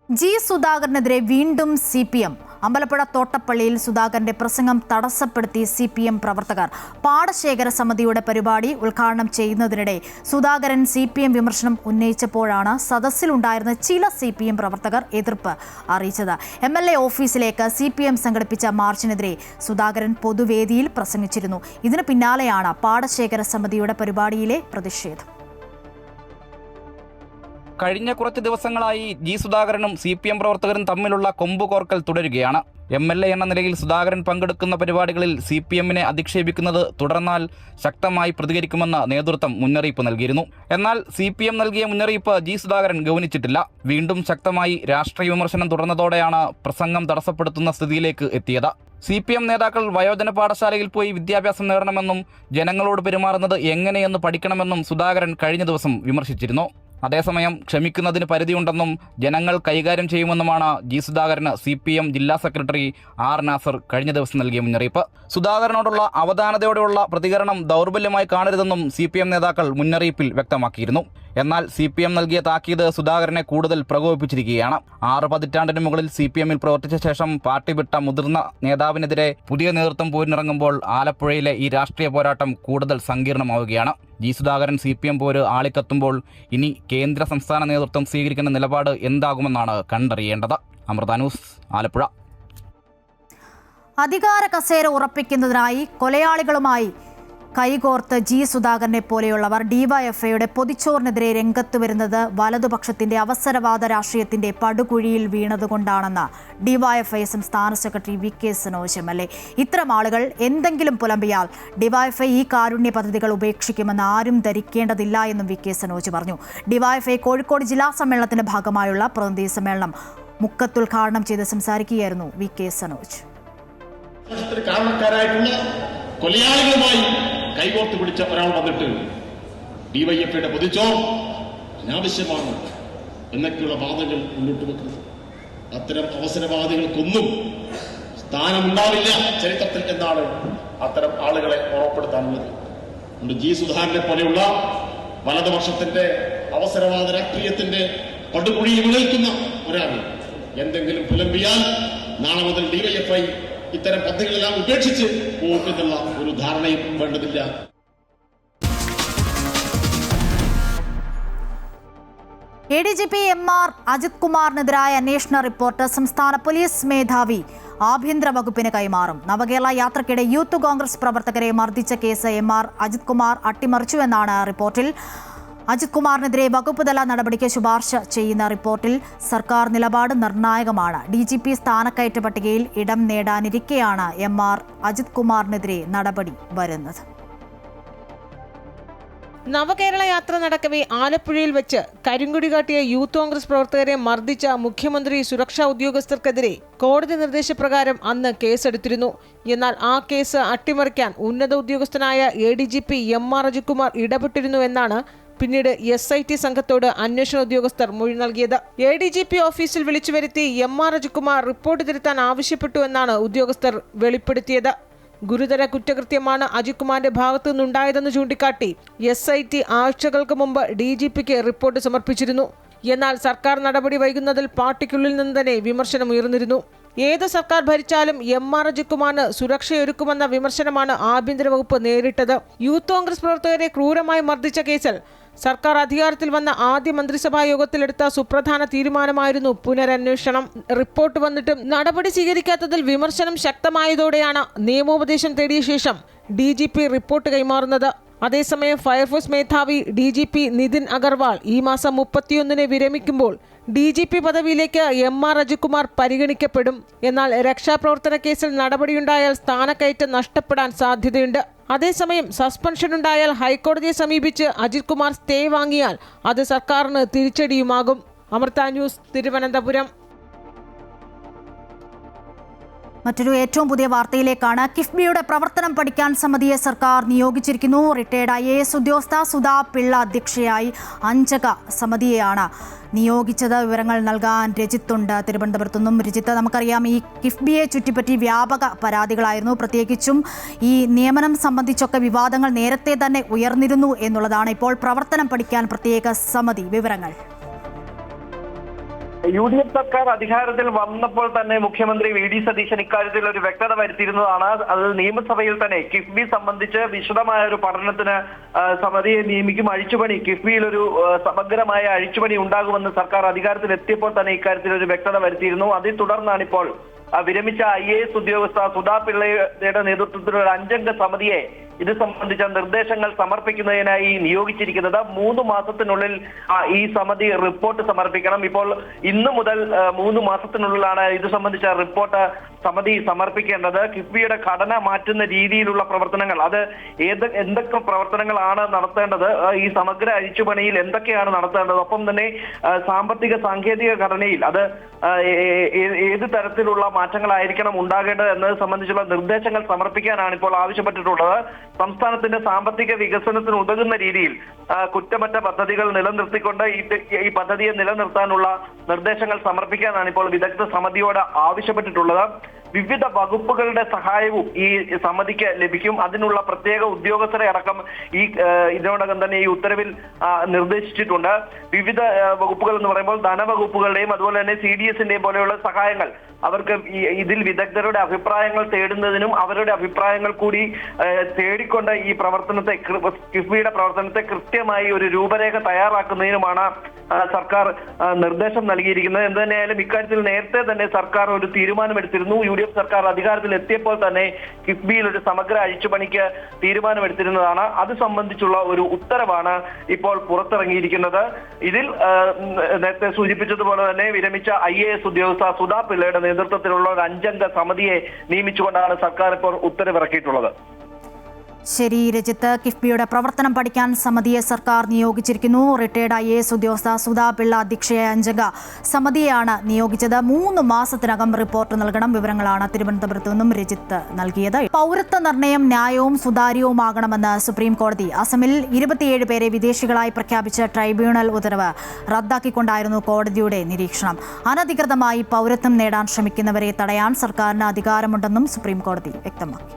A: G. സുധാകരനെതിരെ വീണ്ടും CPM. അമ്പലപ്പുഴ തോട്ടപ്പള്ളിയിൽ സുധാകരന്റെ പ്രസംഗം തടസ്സപ്പെടുത്തി CPM പ്രവർത്തകർ. പാടശേഖര സമിതിയുടെ പരിപാടി ഉദ്ഘാടനം ചെയ്യുന്നതിനിടെ സുധാകരൻ CPM വിമർശനം ഉന്നയിച്ചപ്പോഴാണ് സദസ്സിലുണ്ടായിരുന്ന ചില CPM പ്രവർത്തകർ എതിർപ്പ് അറിയിച്ചത്. MLA ഓഫീസിലേക്ക് CPM സംഘടിപ്പിച്ച മാർച്ചിനെതിരെ സുധാകരൻ പൊതുവേദിയിൽ പ്രസംഗിച്ചിരുന്നു. ഇതിന് പിന്നാലെയാണ് പാടശേഖര സമിതിയുടെ പരിപാടിയിലെ പ്രതിഷേധം.
H: കഴിഞ്ഞ കുറച്ച് ദിവസങ്ങളായി ജി സുധാകരനും CPM പ്രവർത്തകരും തമ്മിലുള്ള കൊമ്പുകോർക്കൽ തുടരുകയാണ്. MLA എന്ന നിലയിൽ സുധാകരൻ പങ്കെടുക്കുന്ന പരിപാടികളിൽ CPM-നെ അധിക്ഷേപിക്കുന്നത് തുടർന്നാൽ ശക്തമായി പ്രതികരിക്കുമെന്ന് നേതൃത്വം മുന്നറിയിപ്പ് നൽകിയിരുന്നു. എന്നാൽ CPM നൽകിയ മുന്നറിയിപ്പ് ജി സുധാകരൻ ഗൗനിച്ചിട്ടില്ല. വീണ്ടും ശക്തമായി രാഷ്ട്രീയ വിമർശനം തുടർന്നതോടെയാണ് പ്രസംഗം തടസ്സപ്പെടുത്തുന്ന സ്ഥിതിയിലേക്ക് എത്തിയത്. CPM നേതാക്കൾ വയോജന പാഠശാലയിൽ പോയി വിദ്യാഭ്യാസം നേടണമെന്നും ജനങ്ങളോട് പെരുമാറുന്നത് എങ്ങനെയെന്ന് പഠിക്കണമെന്നും സുധാകരൻ കഴിഞ്ഞ ദിവസം വിമർശിച്ചിരുന്നു. അതേസമയം ക്ഷമിക്കുന്നതിന് പരിധിയുണ്ടെന്നും ജനങ്ങൾ കൈകാര്യം ചെയ്യുമെന്നുമാണ് ജി സുധാകരന് CPM ജില്ലാ സെക്രട്ടറി R നാസർ കഴിഞ്ഞ ദിവസം നൽകിയ മുന്നറിയിപ്പ്. സുധാകരനോടുള്ള അവധാനതയോടെയുള്ള പ്രതികരണം ദൗർബല്യമായി കാണരുതെന്നും CPM നേതാക്കൾ മുന്നറിയിപ്പിൽ വ്യക്തമാക്കിയിരുന്നു. എന്നാൽ CPM നൽകിയ താക്കീത് സുധാകരനെ കൂടുതൽ പ്രകോപിപ്പിച്ചിരിക്കുകയാണ്. 6 പതിറ്റാണ്ടിന് മുകളിൽ CPM-ൽ പ്രവർത്തിച്ച ശേഷം പാർട്ടി വിട്ട മുതിർന്ന നേതാവിനെതിരെ പുതിയ നേതൃത്വം പോരിനിറങ്ങുമ്പോൾ ആലപ്പുഴയിലെ ഈ രാഷ്ട്രീയ പോരാട്ടം കൂടുതൽ സങ്കീർണമാവുകയാണ്. ജി സുധാകരൻ CPM പോര് ആളിക്കത്തുമ്പോൾ ഇനി കേന്ദ്ര സംസ്ഥാന നേതൃത്വം സ്വീകരിക്കുന്ന നിലപാട് എന്താകുമെന്നാണ് കണ്ടറിയേണ്ടത്. അമൃത ന്യൂസ്, ആലപ്പുഴ.
A: അധികാര കസേര ഉറപ്പിക്കുന്നതിനായി കൊലയാളികളുമായി കൈകോർത്ത് ജി സുധാകരനെ പോലെയുള്ളവർ ഡിവൈഎഫ്ഐയുടെ പൊതിച്ചോറിനെതിരെ രംഗത്ത് വരുന്നത് വലതുപക്ഷത്തിന്റെ അവസരവാദ രാഷ്ട്രീയത്തിന്റെ പടുകുഴിയിൽ വീണതുകൊണ്ടാണെന്ന് ഡിവൈഎഫ്ഐ സംസ്ഥാന സെക്രട്ടറി VK സനോജ് MLA. ഇത്തരം ആളുകൾ എന്തെങ്കിലും പുലമ്പിയാൽ ഡിവൈഎഫ്ഐ ഈ കാരുണ്യ പദ്ധതികൾ ഉപേക്ഷിക്കുമെന്ന് ആരും ധരിക്കേണ്ടതില്ല എന്നും VK സനോജ് പറഞ്ഞു. ഡിവൈഎഫ്ഐ കോഴിക്കോട് ജില്ലാ സമ്മേളനത്തിന്റെ ഭാഗമായുള്ള പ്രതിനിധി സമ്മേളനം മുക്കത്ത് ഉദ്ഘാടനം ചെയ്ത് സംസാരിക്കുകയായിരുന്നു VK സനോജ്.
I: കൊലയാളികളുമായി കൈകോർത്ത് പിടിച്ച ഒരാൾ വന്നിട്ട് ഡിവൈഎഫ്ഐയുടെ പൊതിച്ചോർ അനാവശ്യമാണ് എന്നൊക്കെയുള്ള വാദങ്ങൾ മുന്നോട്ട് വെക്കുന്നത്. അത്തരം അവസരവാദികൾക്കൊന്നും സ്ഥാനമുണ്ടാവില്ല ചരിത്രത്തിൽ എന്നാണ് അത്തരം ആളുകളെ ഓർമ്മപ്പെടുത്താനുള്ളത്. അതുകൊണ്ട് ജി സുധാകരനെ പോലെയുള്ള വലതുപക്ഷത്തിന്റെ അവസരവാദ രാഷ്ട്രീയത്തിന്റെ പടുകുഴിയിൽ നിൽക്കുന്ന ഒരാൾ എന്തെങ്കിലും പുലമ്പിയാൽ നാളെ മുതൽ ഡിവൈഎഫ്ഐ ഇത്തരം പദ്ധതികളെല്ലാം ഉപേക്ഷിച്ച് പോകുമെന്നുള്ള ഒരു ധാരണയും വേണ്ടതില്ല.
A: ADGP MR അജിത് കുമാറിനെതിരായ അന്വേഷണ റിപ്പോർട്ട് സംസ്ഥാന പോലീസ് മേധാവി ആഭ്യന്തര വകുപ്പിന് കൈമാറും. നവകേരള യാത്രയ്ക്കിടെ യൂത്ത് കോൺഗ്രസ് പ്രവർത്തകരെ മർദ്ദിച്ച കേസ് MR അജിത് കുമാർ അട്ടിമറിച്ചുവെന്നാണ് റിപ്പോർട്ടിൽ. അജിത് കുമാറിനെതിരെ വകുപ്പ് തല നടപടിക്ക് ശുപാർശ ചെയ്യുന്ന റിപ്പോർട്ടിൽ സർക്കാർ നിലപാട് നിർണായകമാണ്. DGP സ്ഥാനക്കയറ്റ പട്ടികയിൽ ഇടം നേടാനിരിക്കെയാണ് MR അജിത് കുമാറിനെതിരെ നടപടി വരുന്നത്.
D: നവകേരള യാത്ര നടക്കവേ ആലപ്പുഴയിൽ വെച്ച് കരിങ്കൊടി കാട്ടിയ യൂത്ത് കോൺഗ്രസ് പ്രവർത്തകരെ മർദ്ദിച്ച മുഖ്യമന്ത്രി സുരക്ഷാ ഉദ്യോഗസ്ഥർക്കെതിരെ കോടതി നിർദ്ദേശപ്രകാരം അന്ന് കേസെടുത്തിരുന്നു. എന്നാൽ ആ കേസ് അട്ടിമറിക്കാൻ ഉന്നത ഉദ്യോഗസ്ഥനായ ADGP MR അജിത് കുമാർ ഇടപെട്ടിരുന്നുവെന്നാണ് പിന്നീട് SIT സംഘത്തോട് അന്വേഷണ ഉദ്യോഗസ്ഥർ മൊഴി നൽകിയത്. ADGP ഓഫീസിൽ വിളിച്ചു വരുത്തി MR അജിത് കുമാർ റിപ്പോർട്ട് തിരുത്താൻ ആവശ്യപ്പെട്ടു എന്നാണ് ഉദ്യോഗസ്ഥർ വെളിപ്പെടുത്തിയത്. ഗുരുതര കുറ്റകൃത്യമാണ് അജിത് കുമാറിന്റെ ഭാഗത്തു നിന്നുണ്ടായതെന്ന് ചൂണ്ടിക്കാട്ടി SIT ആഴ്ചകൾക്ക് മുമ്പ് DGPക്ക് റിപ്പോർട്ട് സമർപ്പിച്ചിരുന്നു. എന്നാൽ സർക്കാർ നടപടി വൈകുന്നതിൽ പാർട്ടിക്കുള്ളിൽ നിന്ന് തന്നെ വിമർശനം ഉയർന്നിരുന്നു. ഏത് സർക്കാർ ഭരിച്ചാലും MR അജിത് കുമാറിന് സുരക്ഷയൊരുക്കുമെന്ന വിമർശനമാണ് ആഭ്യന്തര വകുപ്പ് നേരിട്ടത്. യൂത്ത് കോൺഗ്രസ് പ്രവർത്തകരെ ക്രൂരമായി മർദ്ദിച്ച കേസിൽ സർക്കാർ അധികാരത്തിൽ വന്ന ആദ്യ മന്ത്രിസഭാ യോഗത്തിലെടുത്ത സുപ്രധാന തീരുമാനമായിരുന്നു പുനരന്വേഷണം. റിപ്പോർട്ട് വന്നിട്ടും നടപടി സ്വീകരിക്കാത്തതിൽ വിമർശനം ശക്തമായതോടെയാണ് നിയമോപദേശം തേടിയ ശേഷം DGP റിപ്പോർട്ട് കൈമാറുന്നത്. അതേസമയം ഫയർഫോഴ്സ് മേധാവി DGP നിതിൻ അഗർവാൾ ഈ മാസം 31-ന് വിരമിക്കുമ്പോൾ DGP പദവിയിലേക്ക് MR അജിത് കുമാർ പരിഗണിക്കപ്പെടും. എന്നാൽ രക്ഷാപ്രവർത്തന കേസിൽ നടപടിയുണ്ടായാൽ സ്ഥാനക്കയറ്റം നഷ്ടപ്പെടാൻ സാധ്യതയുണ്ട്. അതേസമയം സസ്പെൻഷൻ ഉണ്ടായാൽ ഹൈക്കോടതിയെ സമീപിച്ച് അജിത് കുമാർ സ്റ്റേ വാങ്ങിയാൽ അത് സർക്കാരിന് തിരിച്ചടിയുമാകും. അമൃത ന്യൂസ്, തിരുവനന്തപുരം.
A: മറ്റൊരു ഏറ്റവും പുതിയ വാർത്തയിലേക്കാണ്. കിഫ്ബിയുടെ പ്രവർത്തനം പഠിക്കാൻ സമിതിയെ സർക്കാർ നിയോഗിച്ചിരിക്കുന്നു. റിട്ടയർഡ് IAS ഉദ്യോഗസ്ഥ സുധാ പിള്ള അധ്യക്ഷയായി 5 അംഗ സമിതിയെയാണ് നിയോഗിച്ചത്. വിവരങ്ങൾ നൽകാൻ രജിത്തുണ്ട് തിരുവനന്തപുരത്തു നിന്നും. രജിത്ത്, നമുക്കറിയാം ഈ കിഫ്ബിയെ ചുറ്റിപ്പറ്റി വ്യാപക പരാതികളായിരുന്നു. പ്രത്യേകിച്ചും ഈ നിയമനം സംബന്ധിച്ചൊക്കെ വിവാദങ്ങൾ നേരത്തെ തന്നെ ഉയർന്നിരുന്നു എന്നുള്ളതാണ്. ഇപ്പോൾ പ്രവർത്തനം പഠിക്കാൻ പ്രത്യേക സമിതി, വിവരങ്ങൾ.
J: UDF സർക്കാർ അധികാരത്തിൽ വന്നപ്പോൾ തന്നെ മുഖ്യമന്ത്രി VD സതീശൻ ഇക്കാര്യത്തിൽ ഒരു വ്യക്തത വരുത്തിയിരുന്നതാണ്. അത് നിയമസഭയിൽ തന്നെ കിഫ്ബി സംബന്ധിച്ച് വിശദമായ ഒരു പഠനത്തിന് സമിതിയെ നിയമിക്കും. അഴിച്ചുപണി, കിഫ്ബിയിൽ ഒരു സമഗ്രമായ അഴിച്ചുപണി ഉണ്ടാകുമെന്ന് സർക്കാർ അധികാരത്തിൽ എത്തിയപ്പോൾ തന്നെ ഇക്കാര്യത്തിൽ ഒരു വ്യക്തത വരുത്തിയിരുന്നു. അതിൽ തുടർന്നാണ് ഇപ്പോൾ വിരമിച്ച IAS ഉദ്യോഗസ്ഥ സുധാ പിള്ളയുടെ നേതൃത്വത്തിലുള്ള ഒരു 5 അംഗ സമിതിയെ ഇത് സംബന്ധിച്ച നിർദ്ദേശങ്ങൾ സമർപ്പിക്കുന്നതിനായി നിയോഗിച്ചിരിക്കുന്നത്. 3 മാസത്തിനുള്ളിൽ ഈ സമിതി റിപ്പോർട്ട് സമർപ്പിക്കണം. ഇപ്പോൾ ഇന്നു മുതൽ 3 മാസത്തിനുള്ളിലാണ് ഇത് സംബന്ധിച്ച റിപ്പോർട്ട് സമിതി സമർപ്പിക്കേണ്ടത്. കിഫ്ബിയുടെ ഘടന മാറ്റുന്ന രീതിയിലുള്ള പ്രവർത്തനങ്ങൾ, അത് എന്തൊക്കെ പ്രവർത്തനങ്ങളാണ് നടത്തേണ്ടത്, ഈ സമഗ്ര അഴിച്ചുപണിയിൽ എന്തൊക്കെയാണ് നടത്തേണ്ടത്, ഒപ്പം തന്നെ സാമ്പത്തിക സാങ്കേതിക ഘടനയിൽ അത് ഏത് തരത്തിലുള്ള മാറ്റങ്ങളായിരിക്കണം ഉണ്ടാകേണ്ടത് എന്നത് സംബന്ധിച്ചുള്ള നിർദ്ദേശങ്ങൾ സമർപ്പിക്കാനാണ് ഇപ്പോൾ ആവശ്യപ്പെട്ടിട്ടുള്ളത്. സംസ്ഥാനത്തിന്റെ സാമ്പത്തിക വികസനത്തിന് ഉതകുന്ന രീതിയിൽ കുറ്റമറ്റ പദ്ധതികൾ നിലനിർത്തിക്കൊണ്ട് ഈ പദ്ധതിയെ നിലനിർത്താനുള്ള നിർദ്ദേശങ്ങൾ സമർപ്പിക്കാനാണ് ഇപ്പോൾ വിദഗ്ധ സമിതിയോട് ആവശ്യപ്പെട്ടിട്ടുള്ളത്. വിവിധ വകുപ്പുകളുടെ സഹായവും ഈ സമിതിക്ക് ലഭിക്കും. അതിനുള്ള പ്രത്യേക ഉദ്യോഗസ്ഥരെ അടക്കം ഇതിനോടകം തന്നെ ഈ ഉത്തരവിൽ നിർദ്ദേശിച്ചിട്ടുണ്ട്. വിവിധ വകുപ്പുകൾ എന്ന് പറയുമ്പോൾ ധനവകുപ്പുകളുടെയും അതുപോലെ തന്നെ CDSന്റെയും പോലെയുള്ള സഹായങ്ങൾ അവർക്ക് ഇതിൽ വിദഗ്ധരുടെ അഭിപ്രായങ്ങൾ തേടുന്നതിനും അവരുടെ അഭിപ്രായങ്ങൾ കൂടി തേടിക്കൊണ്ട് ഈ പ്രവർത്തനത്തെ, കിഫ്ബിയുടെ പ്രവർത്തനത്തെ കൃത്യമായി ഒരു രൂപരേഖ തയ്യാറാക്കുന്നതിനുമാണ് സർക്കാർ നിർദ്ദേശം നൽകിയിരിക്കുന്നത്. എന്ത് തന്നെയായാലും ഇക്കാര്യത്തിൽ നേരത്തെ തന്നെ സർക്കാർ ഒരു തീരുമാനമെടുത്തിരുന്നു. UDF സർക്കാർ അധികാരത്തിൽ എത്തിയപ്പോൾ തന്നെ കിഫ്ബിയിൽ ഒരു സമഗ്ര അഴിച്ചുപണിക്ക് തീരുമാനമെടുത്തിരുന്നതാണ്. അത് സംബന്ധിച്ചുള്ള ഒരു ഉത്തരവാണ് ഇപ്പോൾ പുറത്തിറങ്ങിയിരിക്കുന്നത്. ഇതിൽ നേരത്തെ സൂചിപ്പിച്ചതുപോലെ തന്നെ വിരമിച്ച IAS ഉദ്യോഗസ്ഥ സുധാ പിള്ളയുടെ നേതൃത്വത്തിലുള്ള ഒരു 5-അംഗ സമിതിയെ നിയമിച്ചുകൊണ്ടാണ് സർക്കാർ ഇപ്പോൾ ഉത്തരവിറക്കിയിട്ടുള്ളത്.
A: ശരി രജിത്ത്, കിഫ്ബിയുടെ പ്രവർത്തനം പഠിക്കാൻ സമിതിയെ സർക്കാർ നിയോഗിച്ചിരിക്കുന്നു. റിട്ടയർഡ് IAS ഉദ്യോഗസ്ഥ സുധാ പിള്ള അധ്യക്ഷയായ 5-അംഗ സമിതിയെയാണ് നിയോഗിച്ചത്. 3 മാസത്തിനകം റിപ്പോർട്ട് നൽകണം. വിവരങ്ങളാണ് തിരുവനന്തപുരത്ത് നിന്നും രജിത്ത് നൽകിയത്. പൗരത്വ നിർണയം ന്യായവും സുതാര്യവുമാകണമെന്ന് സുപ്രീം കോടതി. അസമിൽ 27 പേരെ വിദേശികളായി പ്രഖ്യാപിച്ച ട്രൈബ്യൂണൽ ഉത്തരവ് റദ്ദാക്കിക്കൊണ്ടായിരുന്നു കോടതിയുടെ നിരീക്ഷണം. അനധികൃതമായി പൗരത്വം നേടാൻ ശ്രമിക്കുന്നവരെ തടയാൻ സർക്കാരിന് അധികാരമുണ്ടെന്നും സുപ്രീം കോടതി വ്യക്തമാക്കി.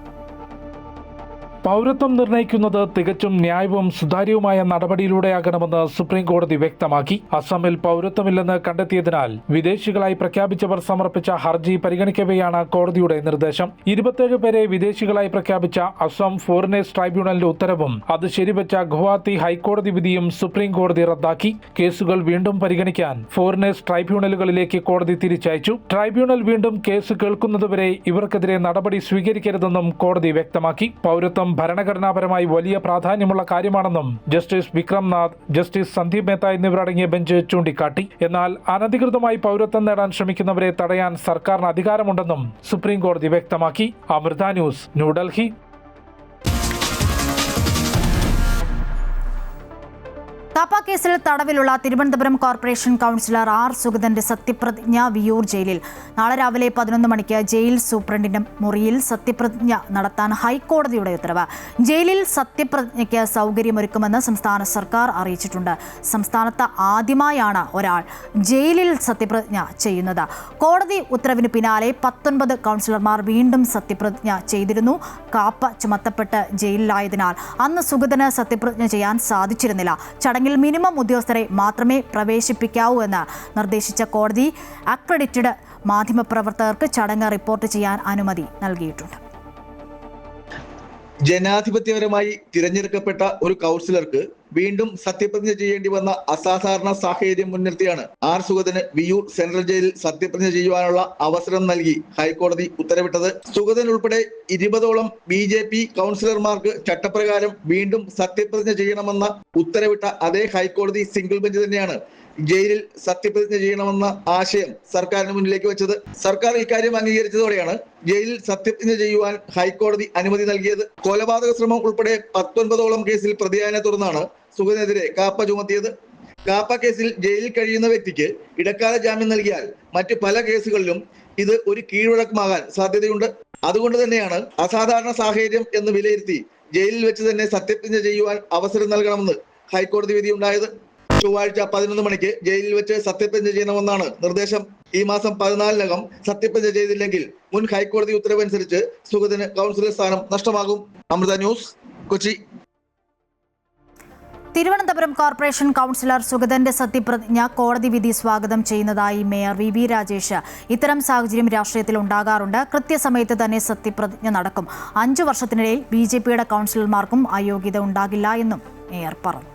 K: പൗരത്വം നിർണ്ണയിക്കുന്നത് തികച്ചും ന്യായവും സുതാര്യവുമായ നടപടിയിലൂടെയാകണമെന്ന് സുപ്രീം കോടതി വ്യക്തമാക്കി. അസമിൽ പൗരത്വമില്ലെന്ന് കണ്ടെത്തിയതിനാൽ വിദേശികളായി പ്രഖ്യാപിച്ചവർ സമർപ്പിച്ച ഹർജി പരിഗണിക്കവെയാണ് കോടതിയുടെ നിർദ്ദേശം. 27 പേരെ വിദേശികളായി പ്രഖ്യാപിച്ച അസം ഫോറിനേഴ്സ് ട്രൈബ്യൂണലിന്റെ ഉത്തരവും അത് ശരിവെച്ച ഗുവാഹത്തി ഹൈക്കോടതി വിധിയും സുപ്രീം കോടതി റദ്ദാക്കി. കേസുകൾ വീണ്ടും പരിഗണിക്കാൻ ഫോറിനേഴ്സ് ട്രൈബ്യൂണലുകളിലേക്ക് കോടതി തിരിച്ചയച്ചു. ട്രൈബ്യൂണൽ വീണ്ടും കേസ് കേൾക്കുന്നതുവരെ ഇവർക്കെതിരെ നടപടി സ്വീകരിക്കരുതെന്നും കോടതി വ്യക്തമാക്കി. പൗരത്വം ഭരണഘടനാപരമായി വലിയ പ്രാധാന്യമുള്ള കാര്യമാണെന്നും ജസ്റ്റിസ് വിക്രംനാഥ്, ജസ്റ്റിസ് സന്ദീപ് മേത്ത എന്നിവരടങ്ങിയ ബെഞ്ച് ചൂണ്ടിക്കാട്ടി. എന്നാൽ അനധികൃതമായി പൗരത്വം നേടാൻ ശ്രമിക്കുന്നവരെ തടയാൻ സർക്കാരിന് അധികാരമുണ്ടെന്നും സുപ്രീം കോടതി വ്യക്തമാക്കി. അമൃത ന്യൂസ്, ന്യൂഡൽഹി.
A: കാപ്പ കേസിൽ തടവിലുള്ള തിരുവനന്തപുരം കോർപ്പറേഷൻ കൗൺസിലർ R. സുഗതന്റെ സത്യപ്രതിജ്ഞ വിയൂർ ജയിലിൽ. നാളെ രാവിലെ 11 മണിക്ക് ജയിൽ സൂപ്രണ്ടിന്റെ മുറിയിൽ സത്യപ്രതിജ്ഞ നടത്താൻ ഹൈക്കോടതിയുടെ ഉത്തരവ്. ജയിലിൽ സത്യപ്രതിജ്ഞയ്ക്ക് സൗകര്യമൊരുക്കുമെന്ന് സംസ്ഥാന സർക്കാർ അറിയിച്ചിട്ടുണ്ട്. സംസ്ഥാനത്ത് ആദ്യമായാണ് ഒരാൾ ജയിലിൽ സത്യപ്രതിജ്ഞ ചെയ്യുന്നത്. കോടതി ഉത്തരവിന് പിന്നാലെ 19 കൗൺസിലർമാർ വീണ്ടും സത്യപ്രതിജ്ഞ ചെയ്തിരുന്നു. കാപ്പ ചുമത്തപ്പെട്ട് ജയിലിലായതിനാൽ അന്ന് സുഗതന് സത്യപ്രതിജ്ഞ ചെയ്യാൻ സാധിച്ചിരുന്നില്ല. ചടങ്ങിൽ മിനിമം ഉദ്യോഗസ്ഥരെ മാത്രമേ പ്രവേശിപ്പിക്കാവൂ എന്ന് നിർദ്ദേശിച്ച കോടതി അക്രഡിറ്റഡ് മാധ്യമപ്രവർത്തകർക്ക് ചടങ്ങ് റിപ്പോർട്ട് ചെയ്യാൻ അനുമതി നൽകിയിട്ടുണ്ട്.
L: ജനാധിപത്യപരമായി തിരഞ്ഞെടുക്കപ്പെട്ട ഒരു കൗൺസിലർക്ക് വീണ്ടും സത്യപ്രതിജ്ഞ ചെയ്യേണ്ടി വന്ന അസാധാരണ സാഹചര്യം മുൻനിർത്തിയാണ് R. സുഗതന് വിയൂർ സെൻട്രൽ ജയിലിൽ സത്യപ്രതിജ്ഞ ചെയ്യുവാനുള്ള അവസരം നൽകി ഹൈക്കോടതി ഉത്തരവിട്ടത്. സുഗതൻ ഉൾപ്പെടെ 20ഓളം BJP കൗൺസിലർമാർക്ക് ചട്ടപ്രകാരം വീണ്ടും സത്യപ്രതിജ്ഞ ചെയ്യണമെന്ന ഉത്തരവിട്ട അതേ ഹൈക്കോടതി സിംഗിൾ ബെഞ്ച് തന്നെയാണ് ജയിലിൽ സത്യപ്രതിജ്ഞ ചെയ്യണമെന്ന ആശയം സർക്കാരിന് മുന്നിലേക്ക് വെച്ചത്. സർക്കാർ ഇക്കാര്യം അംഗീകരിച്ചതോടെയാണ് ജയിലിൽ സത്യപ്രതിജ്ഞ ചെയ്യുവാൻ ഹൈക്കോടതി അനുമതി നൽകിയത്. കൊലപാതക ശ്രമം ഉൾപ്പെടെ 19ഓളം കേസിൽ പ്രതിയായതിനെ തുടർന്നാണ് സുഗതനെതിരെ കാപ്പ ചുമത്തിയത്. കാപ്പ കേസിൽ ജയിലിൽ കഴിയുന്ന വ്യക്തിക്ക് ഇടക്കാല ജാമ്യം നൽകിയാൽ മറ്റ് പല കേസുകളിലും ഇത് ഒരു കീഴ്വഴക്കമാകാൻ സാധ്യതയുണ്ട്. അതുകൊണ്ട് തന്നെയാണ് അസാധാരണ സാഹചര്യം എന്ന് വിലയിരുത്തി ജയിലിൽ വെച്ച് തന്നെ സത്യപ്രതിജ്ഞ ചെയ്യുവാൻ അവസരം നൽകണമെന്ന് ഹൈക്കോടതി വിധി ഉണ്ടായത്. ചൊവ്വാഴ്ച 11 മണിക്ക് ജയിലിൽ വെച്ച് സത്യപ്രതിജ്ഞ ചെയ്യണമെന്നാണ് നിർദ്ദേശം. ഈ മാസം 14-നകം സത്യപ്രതിജ്ഞ ചെയ്തില്ലെങ്കിൽ മുൻ ഹൈക്കോടതി ഉത്തരവനുസരിച്ച് സുഗതന് കൗൺസിലർ സ്ഥാനം നഷ്ടമാകും. Amrita news, Kochi.
A: Thiruvananthapuram corporation councillor സുഗതന്റെ സത്യപ്രതിജ്ഞ കോടതി വിധി സ്വാഗതം ചെയ്യുന്നതായി മേയർ VV രാജേഷ്. ഇത്തരം സാഹചര്യം രാഷ്ട്രീയത്തിൽ ഉണ്ടാകാറുണ്ട്. കൃത്യസമയത്ത് തന്നെ സത്യപ്രതിജ്ഞ നടക്കും. 5 വർഷത്തിനിടയിൽ BJPയുടെ കൗൺസിലർമാർക്കും അയോഗ്യത ഉണ്ടാകില്ല എന്നും മേയർ പറഞ്ഞു.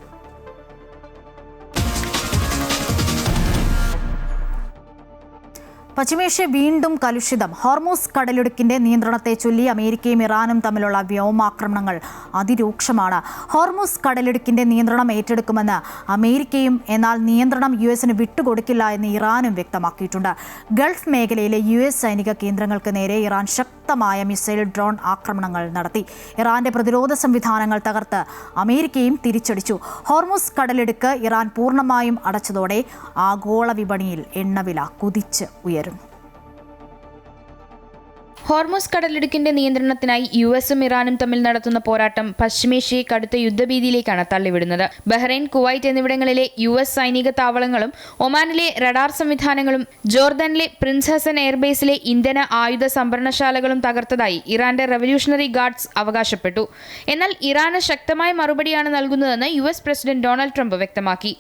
A: പശ്ചിമേഷ്യ വീണ്ടും കലുഷിതം. ഹോർമൂസ് കടലിടുക്കിന്റെ നിയന്ത്രണത്തെ ചൊല്ലി അമേരിക്കയും ഇറാനും തമ്മിലുള്ള വ്യോമാക്രമണങ്ങൾ അതിരൂക്ഷമാണ്. ഹോർമൂസ് കടലിടുക്കിന്റെ നിയന്ത്രണം ഏറ്റെടുക്കുമെന്ന് അമേരിക്കയും, എന്നാൽ നിയന്ത്രണം യുഎസിന് വിട്ടുകൊടുക്കില്ല എന്ന് ഇറാനും വ്യക്തമാക്കിയിട്ടുണ്ട്. ഗൾഫ് മേഖലയിലെ യുഎസ് സൈനിക കേന്ദ്രങ്ങൾക്ക് നേരെ ഇറാൻ ശക്തമായ മിസൈൽ, ഡ്രോൺ ആക്രമണങ്ങൾ നടത്തി. ഇറാന്റെ പ്രതിരോധ സംവിധാനങ്ങൾ തകർത്ത് അമേരിക്കയും തിരിച്ചടിച്ചു. ഹോർമൂസ് കടലിടുക്ക് ഇറാൻ പൂർണ്ണമായും അടച്ചതോടെ ആഗോള വിപണിയിൽ എണ്ണവില കുതിച്ച് ഉയരുന്നു.
M: ഹോർമൂസ് കടലിടുക്കിന്റെ നിയന്ത്രണത്തിനായി യുഎസും ഇറാനും തമ്മിൽ നടത്തുന്ന പോരാട്ടം പശ്ചിമേഷ്യയെ കടുത്ത യുദ്ധഭീതിയിലേക്കാണ് തള്ളിവിടുന്നത്. ബഹ്റൈൻ, കുവൈറ്റ് എന്നിവിടങ്ങളിലെ യുഎസ് സൈനിക താവളങ്ങളും ഒമാനിലെ റഡാർ സംവിധാനങ്ങളും ജോർദാനിലെ പ്രിൻസ് ഹസൻ എയർബേസിലെ ഇന്ധന ആയുധ സംഭരണശാലകളും തകർത്തതായി ഇറാന്റെ റവല്യൂഷണറി ഗാർഡ്സ് അവകാശപ്പെട്ടു. എന്നാൽ ഇറാന് ശക്തമായ മറുപടിയാണ് നൽകുന്നതെന്ന് യുഎസ് പ്രസിഡന്റ് ഡൊണാൾഡ് ട്രംപ് വ്യക്തമാക്കി.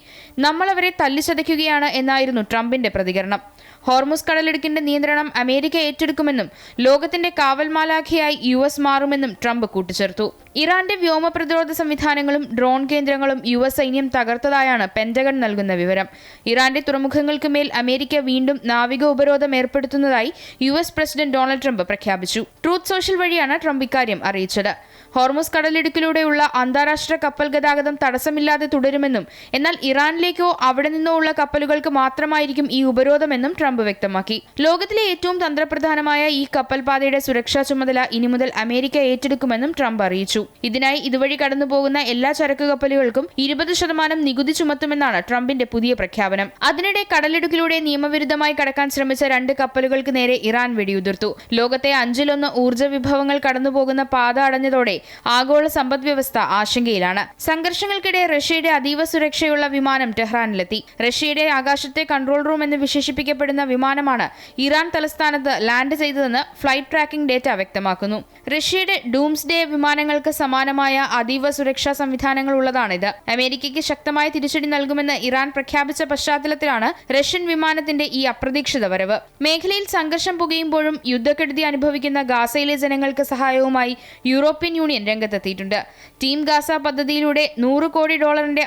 M: നമ്മൾ അവരെ തല്ലിച്ചതയ്ക്കുകയാണ് എന്നായിരുന്നു ട്രംപിന്റെ പ്രതികരണം. ഹോർമൂസ് കടലിടുക്കിന്റെ നിയന്ത്രണം അമേരിക്ക ഏറ്റെടുക്കുമെന്നും ലോകത്തിന്റെ കാവൽ മാലാഖയായി യുഎസ് മാറുമെന്നും ട്രംപ് കൂട്ടിച്ചേർത്തു. ഇറാന്റെ വ്യോമ പ്രതിരോധ സംവിധാനങ്ങളും ഡ്രോൺ കേന്ദ്രങ്ങളും യുഎസ് സൈന്യം തകർത്തതായാണ് പെന്റഗൺ നൽകുന്ന വിവരം. ഇറാന്റെ തുറമുഖങ്ങൾക്ക് മേൽ അമേരിക്ക വീണ്ടും നാവിക ഉപരോധം ഏർപ്പെടുത്തുന്നതായി യുഎസ് പ്രസിഡന്റ് ഡൊണാൾഡ് ട്രംപ് പ്രഖ്യാപിച്ചു. ട്രൂത്ത് സോഷ്യൽ വഴിയാണ് ട്രംപ് ഇക്കാര്യം അറിയിച്ചത്. ഹോർമൂസ് കടലിടുക്കിലൂടെയുള്ള അന്താരാഷ്ട്ര കപ്പൽ ഗതാഗതം തടസ്സമില്ലാതെ തുടരുമെന്നും, എന്നാൽ ഇറാനിലേക്കോ അവിടെ നിന്നോ ഉള്ള കപ്പലുകൾക്ക് മാത്രമായിരിക്കും ഈ ഉപരോധമെന്നും ട്രംപ് വ്യക്തമാക്കി. ലോകത്തിലെ ഏറ്റവും തന്ത്രപ്രധാനമായ ഈ കപ്പൽപാതയുടെ സുരക്ഷാ ചുമതല ഇനി മുതൽ അമേരിക്ക ഏറ്റെടുക്കുമെന്നും ട്രംപ് അറിയിച്ചു. ഇതിനായി ഇതുവഴി കടന്നുപോകുന്ന എല്ലാ ചരക്ക് കപ്പലുകൾക്കും 20% നികുതി ചുമത്തുമെന്നാണ് ട്രംപിന്റെ പുതിയ പ്രഖ്യാപനം. അതിനിടെ കടലിടുക്കിലൂടെ നിയമവിരുദ്ധമായി കടക്കാൻ ശ്രമിച്ച 2 കപ്പലുകൾക്ക് നേരെ ഇറാൻ വെടിയുതിർത്തു. ലോകത്തെ 5-1 ഊർജ്ജ വിഭവങ്ങൾ കടന്നുപോകുന്ന പാത അടഞ്ഞതോടെ ആഗോള സമ്പദ് വ്യവസ്ഥ ആശങ്കയിലാണ്. സംഘർഷങ്ങൾക്കിടെ റഷ്യയുടെ അതീവ സുരക്ഷയുള്ള വിമാനം ടെഹ്റാനിലെത്തി. റഷ്യയുടെ ആകാശത്തെ കൺട്രോൾ റൂം എന്ന് വിശേഷിപ്പിക്കപ്പെടുന്ന വിമാനമാണ് ഇറാൻ തലസ്ഥാനത്ത് ലാൻഡ് ചെയ്തതെന്ന് ഫ്ലൈറ്റ് ട്രാക്കിംഗ് ഡേറ്റ വ്യക്തമാക്കുന്നു. റഷ്യയുടെ ഡൂംസ്ഡേ വിമാനങ്ങൾക്ക് സമാനമായ അതീവ സുരക്ഷാ സംവിധാനങ്ങൾ ഉള്ളതാണിത്. അമേരിക്കയ്ക്ക് ശക്തമായ തിരിച്ചടി നൽകുമെന്ന് ഇറാൻ പ്രഖ്യാപിച്ച പശ്ചാത്തലത്തിലാണ് റഷ്യൻ വിമാനത്തിന്റെ ഈ അപ്രതീക്ഷിത വരവ്. മേഖലയിൽ സംഘർഷം പുകയുമ്പോഴും യുദ്ധക്കെടുതി അനുഭവിക്കുന്ന ഗാസയിലെ ജനങ്ങൾക്ക് സഹായവുമായി യൂറോപ്യൻ യൂണിയൻ രംഗത്തെത്തിയിട്ടുണ്ട്. ടീം ഗാസ പദ്ധതിയിലൂടെ $100 കോടി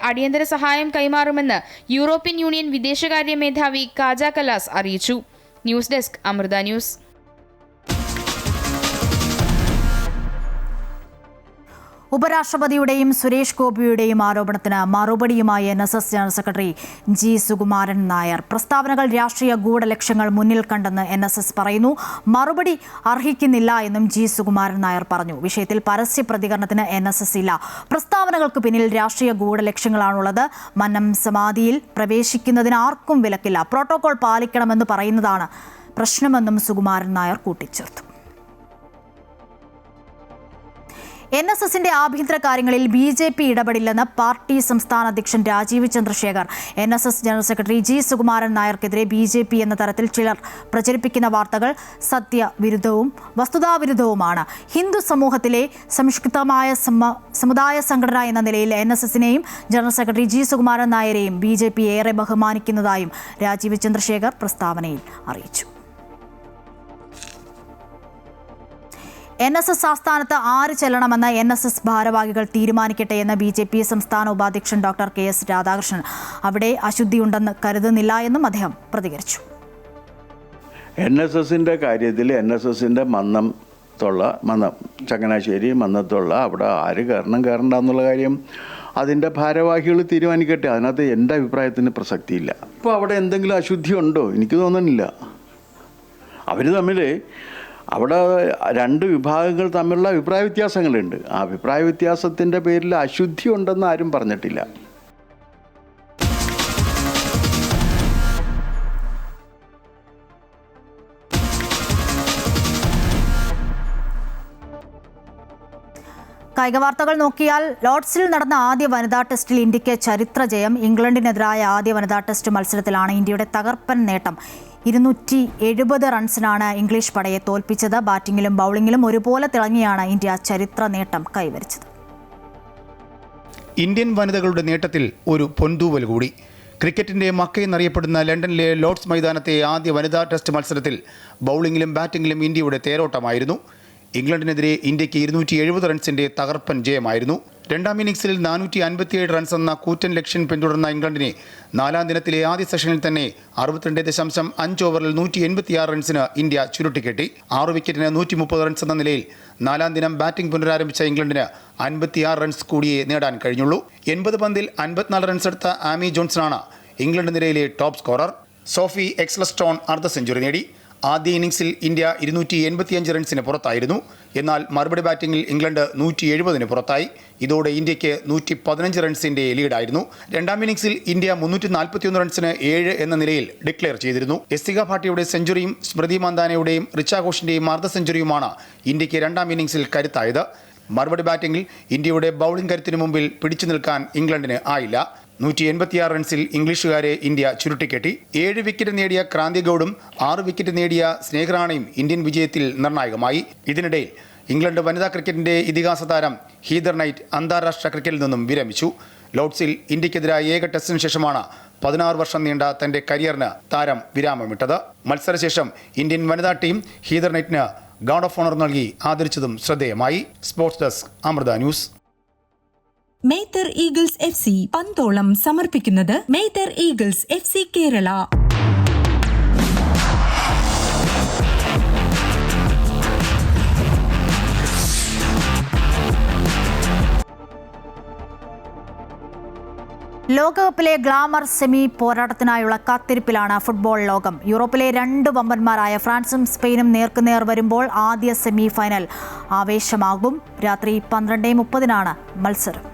M: അടിയന്തര സഹായം കൈമാറുമെന്ന് യൂറോപ്യൻ യൂണിയൻ വിദേശകാര്യ മേധാവി കാജ കലാസ് അറിയിച്ചു. News desk, Amrita news.
A: ഉപരാഷ്ട്രപതിയുടെയും സുരേഷ് ഗോപിയുടെയും ആരോപണത്തിന് മറുപടിയുമായി NSS general secretary G Sukumaran Nair. പ്രസ്താവനകൾ രാഷ്ട്രീയ ഗൂഢലക്ഷ്യങ്ങൾ മുന്നിൽ കണ്ടെന്ന് NSS പറയുന്നു. മറുപടി അർഹിക്കുന്നില്ല എന്നും ജി സുകുമാരൻ നായർ പറഞ്ഞു. വിഷയത്തിൽ പരസ്യ പ്രതികരണത്തിന് NSS ഇല്ല. പ്രസ്താവനകൾക്ക് പിന്നിൽ രാഷ്ട്രീയ ഗൂഢലക്ഷ്യങ്ങളാണുള്ളത്. മന്നം സമാധിയിൽ പ്രവേശിക്കുന്നതിന് ആർക്കും വിലക്കില്ല. പ്രോട്ടോകോൾ പാലിക്കണമെന്ന് പറയുന്നതാണ് പ്രശ്നമെന്നും സുകുമാരൻ നായർ കൂട്ടിച്ചേർത്തു. NSSന്റെ ആഭ്യന്തര കാര്യങ്ങളിൽ BJP ഇടപെടില്ലെന്ന് പാർട്ടി സംസ്ഥാന അധ്യക്ഷൻ Rajeev Chandrasekhar. NSS general secretary G Sukumaran നായർക്കെതിരെ BJP എന്ന തരത്തിൽ ചിലർ പ്രചരിപ്പിക്കുന്ന വാർത്തകൾ സത്യവിരുദ്ധവും വസ്തുതാവിരുദ്ധവുമാണ്. ഹിന്ദു സമൂഹത്തിലെ സംസ്കൃതമായ സമുദായ സംഘടന എന്ന നിലയിൽ NSSനെയും ജനറൽ സെക്രട്ടറി ജി സുകുമാരൻ നായരെയും BJP ഏറെ ബഹുമാനിക്കുന്നതായും രാജീവ് ചന്ദ്രശേഖർ പ്രസ്താവനയിൽ അറിയിച്ചു. NSS ആസ്ഥാനത്ത് ആര് ചെല്ലണമെന്ന് NSS ഭാരവാഹികൾ തീരുമാനിക്കട്ടെ എന്ന് BJP സംസ്ഥാന ഉപാധ്യക്ഷൻ ഡോക്ടർ KS രാധാകൃഷ്ണൻ. അവിടെ അശുദ്ധിയുണ്ടെന്ന് കരുതുന്നില്ല എന്നും അദ്ദേഹം പ്രതികരിച്ചു.
B: NSSന്റെ കാര്യത്തിൽ NSSന്റെ മന്നം ചങ്ങനാശ്ശേരി മന്നത്തുള്ള അവിടെ ആര് കയറണ്ടെന്നുള്ള കാര്യം അതിൻ്റെ ഭാരവാഹികൾ തീരുമാനിക്കട്ടെ. അതിനകത്ത് എൻ്റെ അഭിപ്രായത്തിന് പ്രസക്തിയില്ല. ഇപ്പോൾ അവിടെ എന്തെങ്കിലും അശുദ്ധി ഉണ്ടോ? എനിക്ക് തോന്നുന്നില്ല. അവർ തമ്മിൽ അവിടെ 2 വിഭാഗങ്ങൾ തമ്മിലുള്ള അഭിപ്രായ വ്യത്യാസങ്ങളുണ്ട്. ആ അഭിപ്രായ വ്യത്യാസത്തിൻ്റെ പേരിൽ അശുദ്ധി ഉണ്ടെന്ന് ആരും പറഞ്ഞിട്ടില്ല.
A: കായിക വാർത്തകൾ നോക്കിയാൽ ലോർഡ്സിൽ നടന്ന ആദ്യ വനിതാ ടെസ്റ്റിൽ ഇന്ത്യക്ക് ചരിത്ര ജയം. ഇംഗ്ലണ്ടിനെതിരായ ആദ്യ വനിതാ ടെസ്റ്റ് മത്സരത്തിലാണ് ഇന്ത്യയുടെ തകർപ്പൻ നേട്ടം. 270 റൺസിനാണ് ഇംഗ്ലീഷ് പടയെ തോൽപ്പിച്ചത്. ബാറ്റിംഗിലും ബൗളിംഗിലും ഒരുപോലെ തിളങ്ങിയാണ് ഇന്ത്യ ചരിത്ര നേട്ടം കൈവരിച്ചത്.
N: ഇന്ത്യൻ വനിതകളുടെ നേട്ടത്തിൽ ഒരു പൊൻതൂവൽ കൂടി. ക്രിക്കറ്റിന്റെ മക്ക എന്നറിയപ്പെടുന്ന ലണ്ടനിലെ ലോർഡ്സ് മൈതാനത്തെ ആദ്യ വനിതാ ടെസ്റ്റ് മത്സരത്തിൽ ബൗളിംഗിലും ബാറ്റിംഗിലും ഇന്ത്യയുടെ തേരോട്ടമായിരുന്നു. ഇംഗ്ലണ്ടിനെതിരെ ഇന്ത്യക്ക് 270 റൺസിന്റെ തകർപ്പൻ ജയമായിരുന്നു. രണ്ടാം ഇന്നിംഗ്സിൽ 457 റൺസ് എന്ന കൂറ്റൻ ലക്ഷ്യം പിന്തുടർന്ന ഇംഗ്ലണ്ടിനെ നാലാം ദിനത്തിലെ ആദ്യ സെഷനിൽ തന്നെ 62.5 ഓവറിൽ 186 റൺസിന് ഇന്ത്യ ചുരുട്ടിക്കെട്ടി. 6 വിക്കറ്റിന് 130 റൺസ് എന്ന നിലയിൽ നാലാം ദിനം ബാറ്റിംഗ് പുനരാരംഭിച്ച ഇംഗ്ലണ്ടിന് 56 റൺസ് കൂടിയേ നേടാൻ കഴിഞ്ഞുള്ളൂ. 80 പന്തിൽ 54 റൺസ് എടുത്ത ആമി ജോൺസണാണ് ഇംഗ്ലണ്ട് നിരയിലെ ടോപ്പ് സ്കോറർ. സോഫി എക്സ്ലസ്റ്റോൺ അർദ്ധ സെഞ്ചുറി നേടി. ആദ്യ ഇന്നിംഗ്സിൽ ഇന്ത്യ 285 റൺസിന് പുറത്തായിരുന്നു. എന്നാൽ മറുപടി ബാറ്റിംഗിൽ ഇംഗ്ലണ്ട് 170 പുറത്തായി. ഇതോടെ ഇന്ത്യക്ക് 115 റൺസിന്റെ ലീഡായിരുന്നു. രണ്ടാം ഇന്നിംഗ്സിൽ ഇന്ത്യ 341 റൺസിന് 7 എന്ന നിലയിൽ ഡിക്ലെയർ ചെയ്തിരുന്നു. യസ്തിക ഭാട്ടിയുടെ സെഞ്ചുറിയും സ്മൃതി മന്ദാനയുടെയും റിച്ച ഘോഷിന്റെയും അർദ്ധ സെഞ്ചുറിയുമാണ് ഇന്ത്യക്ക് രണ്ടാം ഇന്നിംഗ്സിൽ കരുത്തായത്. മറുപടി ബാറ്റിംഗിൽ ഇന്ത്യയുടെ ബൌളിംഗ് കരുത്തിനു മുമ്പിൽ പിടിച്ചു നിൽക്കാൻ ഇംഗ്ലണ്ടിന് ആയില്ല. 186 റൺസിൽ ഇംഗ്ലീഷുകാരെ ഇന്ത്യ ചുരുട്ടിക്കെട്ടി. 7 വിക്കറ്റ് നേടിയ ക്രാന്തി ഗൌഡും 6 വിക്കറ്റ് നേടിയ സ്നേഹ് റാണയും ഇന്ത്യൻ വിജയത്തിൽ നിർണായകമായി. ഇതിനിടയിൽ ഇംഗ്ലണ്ട് വനിതാ ക്രിക്കറ്റിന്റെ ഇതിഹാസ താരം ഹീദർ നൈറ്റ് അന്താരാഷ്ട്ര ക്രിക്കറ്റിൽ നിന്നും വിരമിച്ചു. ലോർഡ്സിൽ ഇന്ത്യക്കെതിരായ ഏക ടെസ്റ്റിന് ശേഷമാണ് 16 വർഷം നീണ്ട തന്റെ കരിയറിന് താരം വിരാമമിട്ടത്. മത്സരശേഷം ഇന്ത്യൻ വനിതാ ടീം ഹീദർ നൈറ്റിന് ഗാർഡ് ഓഫ് ഓണർ നൽകി ആദരിച്ചതും ശ്രദ്ധേയമായി. Sports desk Amrita news.
O: Methar Eagles FC പന്തോളം സമർപ്പിക്കുന്നത് മേത്തർ ഈഗിൾസ് FC കേരള.
A: ലോകകപ്പിലെ ഗ്ലാമർ സെമി പോരാട്ടത്തിനായുള്ള കാത്തിരിപ്പിലാണ് ഫുട്ബോൾ ലോകം. യൂറോപ്പിലെ 2 വമ്പന്മാരായ ഫ്രാൻസും സ്പെയിനും നേർക്കുനേർ വരുമ്പോൾ ആദ്യ സെമി ഫൈനൽ ആവേശമാകും. രാത്രി 12:30 മത്സരം.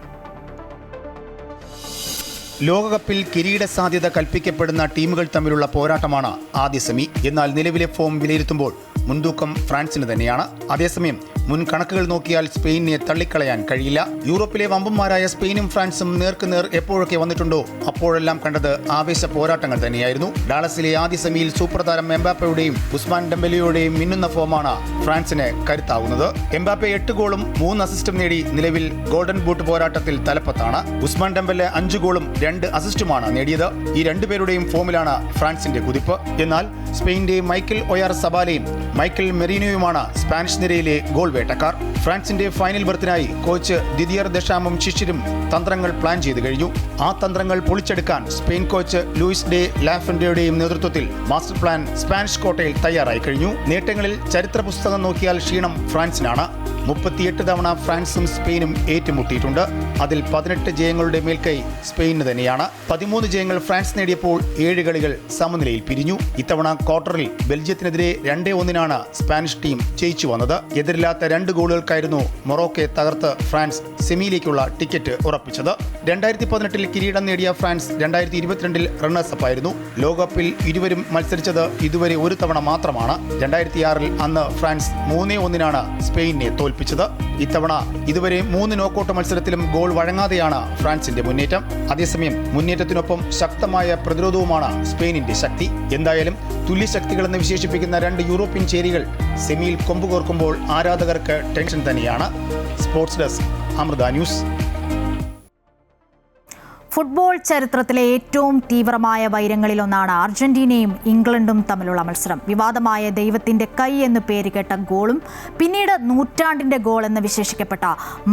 N: ലോകകപ്പിൽ കിരീട സാധ്യത കൽപ്പിക്കപ്പെടുന്ന ടീമുകൾ തമ്മിലുള്ള പോരാട്ടമാണ് ആദ്യ സെമി. എന്നാൽ നിലവിലെ ഫോം വിലയിരുത്തുമ്പോൾ മുൻതൂക്കം ഫ്രാൻസിന് തന്നെയാണ്. അതേസമയം മുൻ കണക്കുകൾ നോക്കിയാൽ സ്പെയിനിനെ തള്ളിക്കളയാൻ കഴിയില്ല. യൂറോപ്പിലെ വമ്പന്മാരായ സ്പെയിനും ഫ്രാൻസും നേർക്കുനേർ എപ്പോഴൊക്കെ വന്നിട്ടുണ്ടോ അപ്പോഴെല്ലാം കണ്ടത് ആവേശ പോരാട്ടങ്ങൾ തന്നെയായിരുന്നു. ഡാളസിലെ ആദ്യ സെമിയിൽ സൂപ്പർ താരം എംബാപ്പയുടെയും ഉസ്മാൻ ഡെംബെലയുടെയും മിന്നുന്ന ഫോമാണ് ഫ്രാൻസിന് കരുത്താവുന്നത്. എംബാപ്പെ 8 ഗോളും 3 അസിസ്റ്റും നേടി നിലവിൽ ഗോൾഡൻ ബൂട്ട് പോരാട്ടത്തിൽ തലപ്പത്താണ്. ഉസ്മാൻ ഡെംബെലെ 5 ഗോളും 2 അസിസ്റ്റുമാണ് നേടിയത്. ഈ രണ്ടുപേരുടെയും ഫോമിലാണ് ഫ്രാൻസിന്റെ കുതിപ്പ്. എന്നാൽ സ്പെയിനിന്റെ മൈക്കൽ ഒയാർ സബാലയും മൈക്കൽ മെറീനോയുമാണ് സ്പാനിഷ് നിരയിലെ ഗോൾ വേട്ടക്കാർ. ഫ്രാൻസിന്റെ ഫൈനൽ ബർത്തിനായി കോച്ച് ദിദിയർ ദഷാമും ശിഷ്യരും തന്ത്രങ്ങൾ പ്ലാൻ ചെയ്തു കഴിഞ്ഞു. ആ തന്ത്രങ്ങൾ പൊളിച്ചെടുക്കാൻ സ്പെയിൻ കോച്ച് ലൂയിസ് ഡെ ലാഫെൻഡയുടെയും നേതൃത്വത്തിൽ മാസ്റ്റർ പ്ലാൻ സ്പാനിഷ് കോട്ടയിൽ തയ്യാറായി കഴിഞ്ഞു. നേട്ടങ്ങളിൽ ചരിത്ര പുസ്തകം നോക്കിയാൽ ക്ഷീണം ഫ്രാൻസിനാണ്. 38 തവണ ഫ്രാൻസും സ്പെയിനും ഏറ്റുമുട്ടിയിട്ടുണ്ട്. അതിൽ 18 ജയങ്ങളുടെ മേൽക്കൈ സ്പെയിനിന് തന്നെയാണ്. 13 ജയങ്ങൾ ഫ്രാൻസ് നേടിയപ്പോൾ 7 കളികൾ സമനിലയിൽ പിരിഞ്ഞു. ഇത്തവണ ക്വാർട്ടറിൽ ബെൽജിയത്തിനെതിരെ 2-1 സ്പാനിഷ് ടീം ജയിച്ചു വന്നത്. എതിരില്ലാത്ത 2 ഗോളുകൾക്കായിരുന്നു മൊറോക്കയെ തകർത്ത് ഫ്രാൻസ് സെമിയിലേക്കുള്ള ടിക്കറ്റ് ഉറപ്പിച്ചത്. 2018 കിരീടം നേടിയ ഫ്രാൻസ് 2022 റണ്ണേഴ്സപ്പ് ആയിരുന്നു. ലോകകപ്പിൽ ഇരുവരും മത്സരിച്ചത് ഇതുവരെ ഒരു തവണ മാത്രമാണ്. 2006 അന്ന് ഫ്രാൻസ് 3-1 സ്പെയിനിനെ തോൽപ്പിച്ചത്. ഇത്തവണ ഇതുവരെ 3 നോക്കൌട്ട് മത്സരത്തിലും ഗോൾ വഴങ്ങാതെയാണ് ഫ്രാൻസിന്റെ മുന്നേറ്റം. അതേസമയം മുന്നേറ്റത്തിനൊപ്പം ശക്തമായ പ്രതിരോധവുമാണ് സ്പെയിനിന്റെ ശക്തി. എന്തായാലും തുല്യശക്തികളെന്ന് വിശേഷിപ്പിക്കുന്ന 2 യൂറോപ്യൻ ചേരികൾ സെമിയിൽ കൊമ്പുകോർക്കുമ്പോൾ ആരാധകർക്ക് ടെൻഷൻ തന്നെയാണ്. Sports desk Amrita news.
A: Football ചരിത്രത്തിലെ ഏറ്റവും തീവ്രമായ വൈരങ്ങളിലൊന്നാണ് അർജന്റീനയും ഇംഗ്ലണ്ടും തമ്മിലുള്ള മത്സരം. വിവാദമായ ദൈവത്തിന്റെ കൈ എന്ന് പേരുകേട്ട ഗോളും പിന്നീട് നൂറ്റാണ്ടിന്റെ ഗോൾ എന്ന് വിശേഷിക്കപ്പെട്ട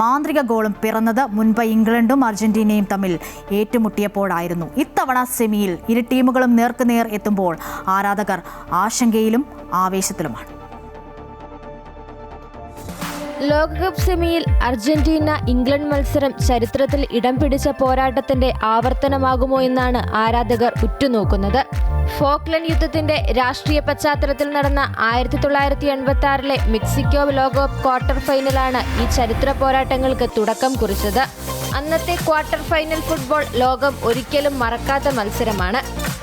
A: മാന്ത്രിക ഗോളും പിറന്നത് മുൻപ് ഇംഗ്ലണ്ടും അർജന്റീനയും തമ്മിൽ ഏറ്റുമുട്ടിയപ്പോഴായിരുന്നു. ഇത്തവണ സെമിയിൽ ഇരു ടീമുകളും നേർക്കുനേർ എത്തുമ്പോൾ ആരാധകർ ആശങ്കയിലും ആവേശത്തിലുമാണ്.
P: ലോകകപ്പ് സെമിയിൽ അർജന്റീന ഇംഗ്ലണ്ട് മത്സരം ചരിത്രത്തിൽ ഇടം പിടിച്ച പോരാട്ടത്തിന്റെ ആവർത്തനമാകുമോ എന്നാണ് ആരാധകർ ഉറ്റുനോക്കുന്നത്. ഫോക്ലൻഡ് യുദ്ധത്തിന്റെ രാഷ്ട്രീയ പശ്ചാത്തലത്തിൽ നടന്ന 1986 മെക്സിക്കോ ലോകകപ്പ് ക്വാർട്ടർ ഫൈനലാണ് ഈ ചരിത്ര പോരാട്ടങ്ങൾക്ക് തുടക്കം കുറിച്ചത്. അന്നത്തെ ക്വാർട്ടർ ഫൈനൽ ഫുട്ബോൾ ലോകം ഒരിക്കലും മറക്കാത്ത മത്സരമാണ്.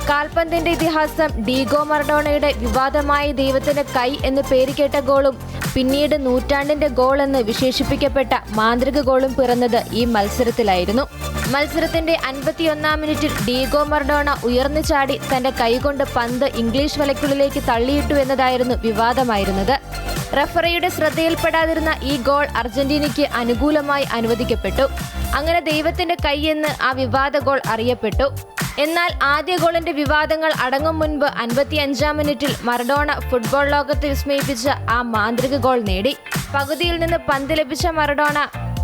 P: കാൽപന്തിന്റെ ഇതിഹാസം ഡീഗോ മറഡോണയുടെ വിവാദമായ ദൈവത്തിന്റെ കൈ എന്ന് പേരുകേട്ട ഗോളും പിന്നീട് നൂറ്റാണ്ടിന്റെ ഗോൾ എന്ന് വിശേഷിപ്പിക്കപ്പെട്ട മാന്ത്രിക ഗോളും പിറന്നത് ഈ മത്സരത്തിലായിരുന്നു. മത്സരത്തിന്റെ 51-ാം മിനിറ്റിൽ ഡീഗോ മറഡോണ ഉയർന്നു ചാടി തന്റെ കൈകൊണ്ട് പന്ത് ഇംഗ്ലീഷ് വലയ്ക്കുള്ളിലേക്ക് തള്ളിയിട്ടു എന്നതായിരുന്നു വിവാദമായിരുന്നത്. റഫറിയുടെ ശ്രദ്ധയിൽപ്പെടാതിരുന്ന ഈ ഗോൾ അർജന്റീനയ്ക്ക് അനുകൂലമായി അനുവദിക്കപ്പെട്ടു. അങ്ങനെ ദൈവത്തിന്റെ കൈ എന്ന് ആ വിവാദ ഗോൾ അറിയപ്പെട്ടു. എന്നാൽ ആദ്യ ഗോളിന്റെ വിവാദങ്ങൾ അടങ്ങും മുൻപ് 55-ാം മിനിറ്റിൽ മറഡോണ ഫുട്ബോൾ ലോകത്തെ വിസ്മയിപ്പിച്ച ആ മാന്ത്രിക ഗോൾ നേടി. പകുതിയിൽ നിന്ന് പന്ത് ലഭിച്ച മറഡോണ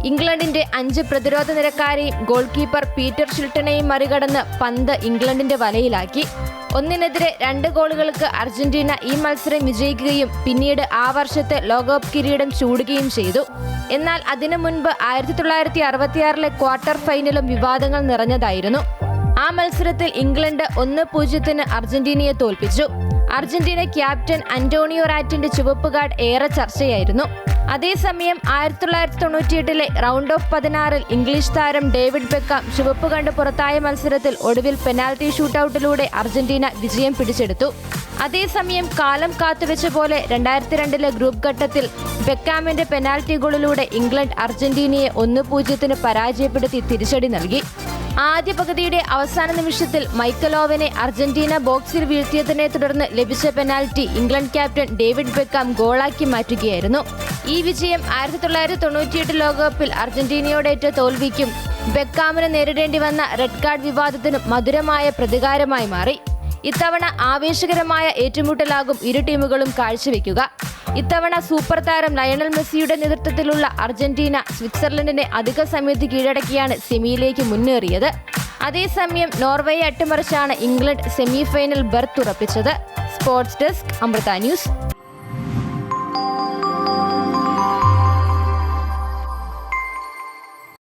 P: ഇംഗ്ലണ്ടിന്റെ 5 പ്രതിരോധ നിരക്കാരെയും ഗോൾ കീപ്പർ പീറ്റർ ഷിൽട്ടനെയും മറികടന്ന് പന്ത് ഇംഗ്ലണ്ടിന്റെ വലയിലാക്കി. 1-2 ഗോളുകൾക്ക് അർജന്റീന ഈ മത്സരം വിജയിക്കുകയും പിന്നീട് ആ വർഷത്തെ ലോകകപ്പ് കിരീടം ചൂടുകയും ചെയ്തു. എന്നാൽ അതിനു മുൻപ് 1966 ക്വാർട്ടർ ഫൈനലും വിവാദങ്ങൾ നിറഞ്ഞതായിരുന്നു. ആ മത്സരത്തിൽ ഇംഗ്ലണ്ട് 1-0 അർജന്റീനയെ തോൽപ്പിച്ചു. അർജന്റീന ക്യാപ്റ്റൻ അന്റോണിയോ റാറ്റിന്റെ ചുവപ്പ് കാർഡ് ഏറെ ചർച്ചയായിരുന്നു. അതേസമയം 1998 റൗണ്ട് ഓഫ് 16 ഇംഗ്ലീഷ് താരം ഡേവിഡ് ബെക്കാം ചുവപ്പ് കണ്ട് പുറത്തായ മത്സരത്തിൽ ഒടുവിൽ പെനാൽറ്റി ഷൂട്ടൌട്ടിലൂടെ അർജന്റീന വിജയം പിടിച്ചെടുത്തു. അതേസമയം കാലം കാത്തുവെച്ച പോലെ 2002 ഗ്രൂപ്പ് ഘട്ടത്തിൽ ബെക്കാമിന്റെ പെനാൽറ്റി ഗോളിലൂടെ ഇംഗ്ലണ്ട് അർജന്റീനയെ 1-0 പരാജയപ്പെടുത്തി തിരിച്ചടി നൽകി. ആദ്യ പകുതിയുടെ അവസാന നിമിഷത്തിൽ മൈക്കൽ ഓവനെ അർജന്റീന ബോക്സിൽ വീഴ്ത്തിയതിനെ തുടർന്ന് ലഭിച്ച penalty England captain David Beckham ഗോളാക്കി മാറ്റുകയായിരുന്നു. ഈ വിജയം 1998 ലോകകപ്പിൽ അർജന്റീനയോടേറ്റ തോൽവിക്കും ബെക്കാമിന് നേരിടേണ്ടി വന്ന റെഡ് കാർഡ് വിവാദത്തിനും മധുരമായ പ്രതികാരമായി മാറി. ഇത്തവണ ആവേശകരമായ ഏറ്റുമുട്ടലാകും ഇരു ടീമുകളും കാഴ്ചവെക്കുക. ഇത്തവണ സൂപ്പർ താരം ലയണൽ മെസ്സിയുടെ നേതൃത്വത്തിലുള്ള അർജന്റീന സ്വിറ്റ്സർലൻഡിനെ അധിക സമയത്ത് കീഴടക്കിയാണ് സെമിയിലേക്ക് മുന്നേറിയത്. അതേസമയം നോർവേയെ അട്ടിമറിച്ചാണ് ഇംഗ്ലണ്ട് സെമി ഫൈനൽ ബർത്ത് ഉറപ്പിച്ചത്. Sports desk, Amrita news.